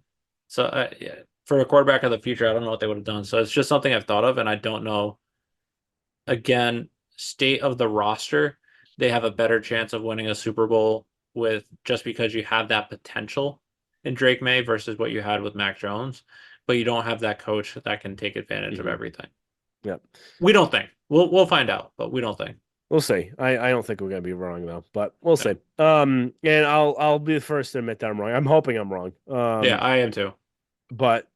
so yeah, for a quarterback of the future, I don't know what they would have done. So it's just something I've thought of, and I don't know. Again, state of the roster, they have a better chance of winning a Super Bowl with just because you have that potential in Drake May versus what you had with Mac Jones, but you don't have that coach that can take advantage of hmm everything. Yeah, We don't think. We'll find out, but we don't think. we'll see. I don't think we're gonna be wrong though, but we'll Yeah. see. And I'll be the first to admit that I'm wrong. I'm hoping I'm wrong. Yeah, I am too. But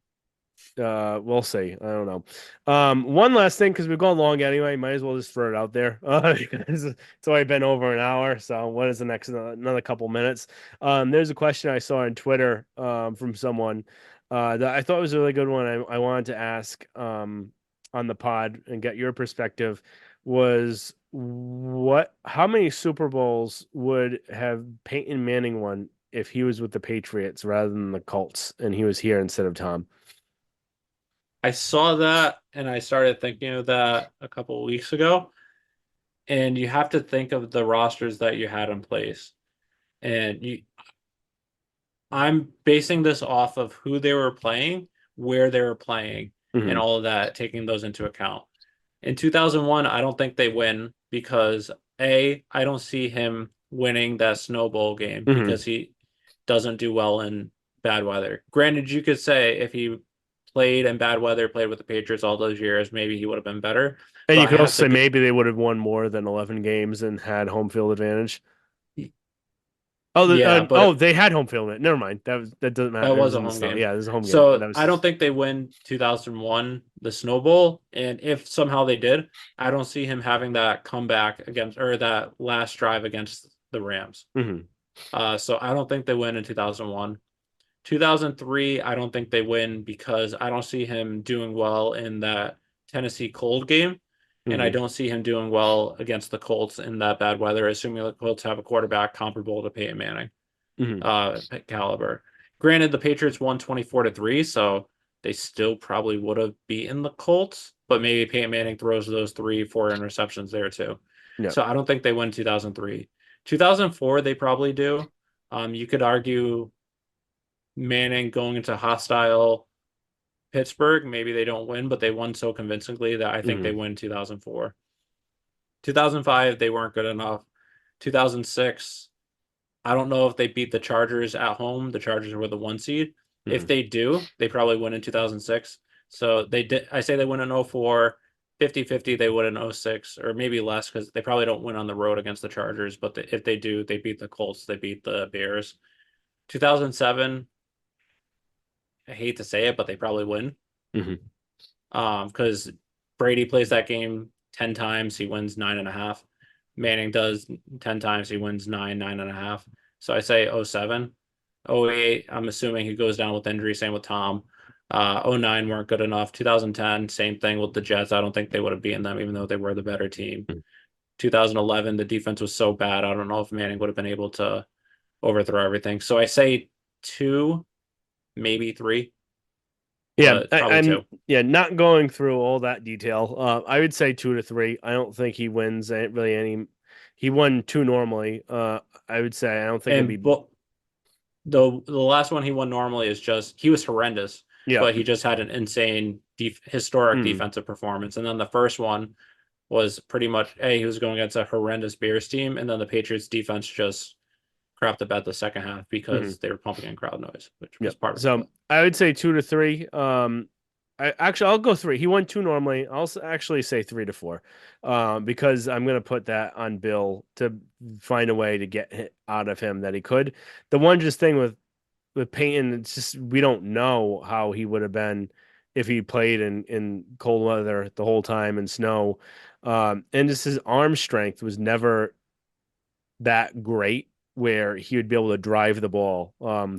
we'll see. I don't know. One last thing because we've gone long anyway. Might as well just throw it out there. Because it's already been over an hour. So what is the next another couple minutes? There's a question I saw on Twitter from someone that I thought was a really good one. I wanted to ask on the pod and get your perspective. Was how many Super Bowls would have Peyton Manning won if he was with the Patriots rather than the Colts and he was here instead of Tom? I saw that and I started thinking of that a couple of weeks ago. And you have to think of the rosters that you had in place. And I'm basing this off of who they were playing, where they were playing, and hmm all of that, taking those into account. In 2001, I don't think they win because I don't see him winning that snowball game hmm because he doesn't do well in bad weather. Granted, you could say if he played in bad weather, played with the Patriots all those years, maybe he would have been better. And But you I could have also to say go. maybe they would have won more than 11 games and had home field advantage. Oh, Yeah, they had home field. Never mind. That doesn't that matter. It was was a in the home snow. game. Yeah, there's a home game. That So I don't was think they win 2001, the Snow Bowl. And if somehow they did, I don't see him having that comeback against or that last drive against the Rams. mhm. So I don't think they win in 2001. 2003, I don't think they win because I don't see him doing well in that Tennessee Cold game. And I Hmm. don't see him doing well against the Colts in that bad weather, assuming the Colts have a quarterback comparable to Peyton Manning Hmm. caliber. Granted, the Patriots won 24-3, so they still probably would have beaten the Colts, but maybe Peyton Manning throws those 3, 4 interceptions there too. Yeah. So I don't think they win 2003. 2004, they probably do. You could argue Manning going into hostile Pittsburgh, maybe they don't win, but they won so convincingly that I think they Hmm. win 2004. 2005, they weren't good enough. 2006, I don't know if they beat the Chargers at home. The Chargers were the 1 seed. If Hmm. they do, they probably win in 2006. So they did. I say they win in 04, 50-50, they win in 06, or maybe less because they probably don't win on the road against the Chargers. But if they do, they beat the Colts, they beat the Bears. 2007, I hate to say it, but they probably win. Hmm. Because Brady plays that game 10 times, he wins 9.5. Manning does 10 times, he wins 9.5. So I say 07. 08, I'm assuming he goes down with injury, same with Tom. 09 weren't good enough. 2010, same thing with the Jets. I don't think they would have beaten them, even though they were the better team. 2011, the defense was so bad. I don't know if Manning would have been able to overthrow everything. So I say two, maybe three, Yeah, but probably I'm two. yeah, not going through all that detail. I would say 2 to 3. I don't think he wins really any. He won two normally. I would say I don't think it'd And be. but the last one he won normally is just he was horrendous, Yeah. but he just had an insane historic Mm. defensive performance. And then the first one was pretty much he was going against a horrendous Bears team, and then the Patriots defense just crapped the bed the second half Hmm. because they were pumping in crowd noise, which Yeah. was part of it. So But I would say 2 to 3. I'll go three. He won two normally. Actually say 3 to 4, because I'm gonna put that on Bill to find a way to get out of him that he could. The one just thing with Peyton, it's just we don't know how he would have been if he played in cold weather the whole time and snow. And just his arm strength was never that great where he would be able to drive the ball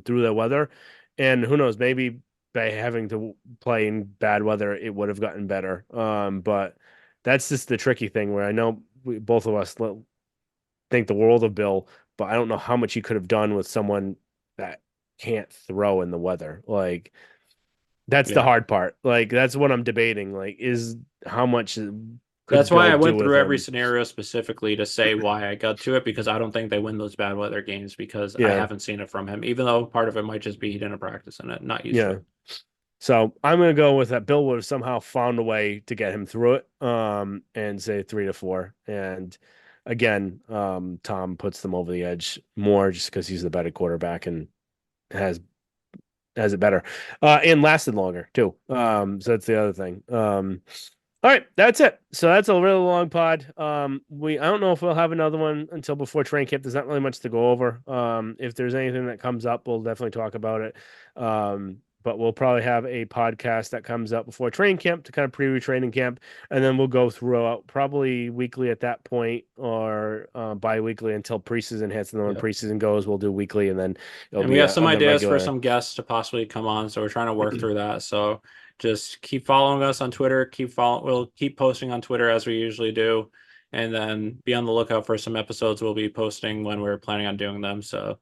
through the weather. And who knows, maybe by having to play in bad weather, it would have gotten better. But that's just the tricky thing where I know both of us think the world of Bill, but I don't know how much he could have done with someone that can't throw in the weather. Like that's the yeah, hard part. Like that's what I'm debating. Like is how much could that's why Bill I do went with through every him? scenario specifically to say why I got to it because I don't think they win those bad weather games because I Yeah, haven't seen it from him, even though part of it might just be he didn't practice in it, not used to yeah. it. So I'm gonna go with that. Bill would have somehow found a way to get him through it. And say 3 to 4. And again, Tom puts them over the edge more just because he's the better quarterback and has has it better. And lasted longer too. So that's the other thing. All right, that's it. So that's a really long pod. I don't know if we'll have another one until before training camp. There's not really much to go over. If there's anything that comes up, we'll definitely talk about it. But we'll probably have a podcast that comes up before training camp to kind of preview training camp, and then we'll go throughout probably weekly at that point or bi-weekly until preseason hits. And then when Yeah. preseason goes, we'll do weekly, and then it'll And we be have some on the ideas for regular. some guests to possibly come on, so we're trying to work through that. So just keep following us on Twitter. We'll keep posting on Twitter as we usually do, and then be on the lookout for some episodes we'll be posting when we're planning on doing them. So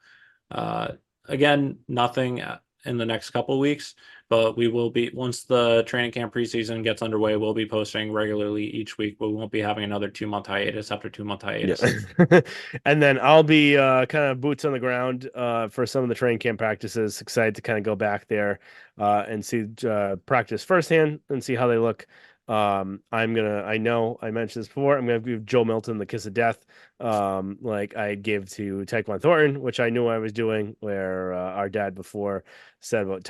uh, again, nothing in the next couple weeks, but we will be once the training camp preseason gets underway. We'll be posting regularly each week. We won't be having another 2 month hiatus after 2 month Yeah. hiatus. And then I'll be kind of boots on the ground for some of the training camp practices. Excited to kind of go back there and see practice firsthand and see how they look. I know I mentioned this before. I'm gonna give Joe Milton the kiss of death, like I gave to Taekwon Thornton, which I knew I was doing. Where our dad before said about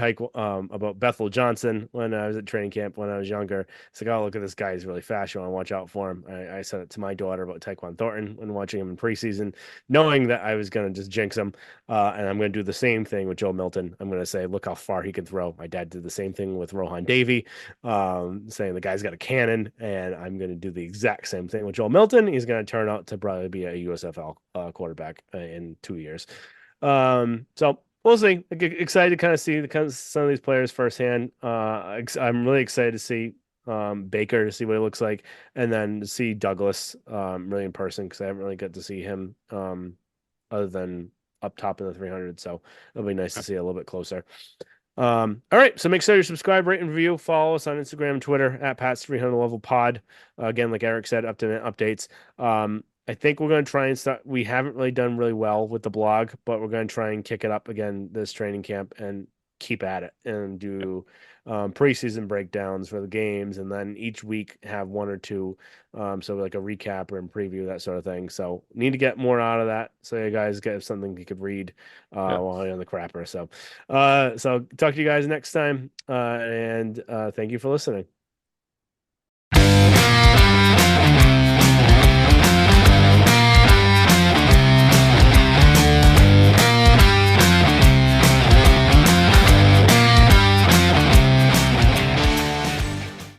about Bethel Johnson when I was at training camp when I was younger. It's like, oh, look at this guy, he's really fast. You want to watch out for him. I said it to my daughter about Tyquan Thornton when watching him in preseason, knowing that I was going to just jinx him. And I'm going to do the same thing with Joe Milton. I'm going to say, look how far he can throw. My dad did the same thing with Rohan Davey, saying the guy's got a cannon, and I'm going to do the exact same thing with Joel Milton. He's going to turn out to probably be a USFL quarterback in 2 years. So we'll see. Excited to kind of see some of these players firsthand. I'm really excited to see Baker, to see what he looks like, and then to see Douglas really in person, because I haven't really got to see him other than up top in the 300. So it'll be nice to see a little bit closer. All right, so make sure you subscribe, rate, and review. Follow us on Instagram and Twitter at Pat's 300 Level Pod. Again, like Eric said, up to updates. I think we're going to try and start. We haven't really done really well with the blog, but we're going to try and kick it up again this training camp and keep at it and do preseason breakdowns for the games, and then each week have one or two, so like a recap or a preview, that sort of thing. So need to get more out of that, so you guys get something you could read Yep. while you're on the crapper. So, so talk to you guys next time, and thank you for listening.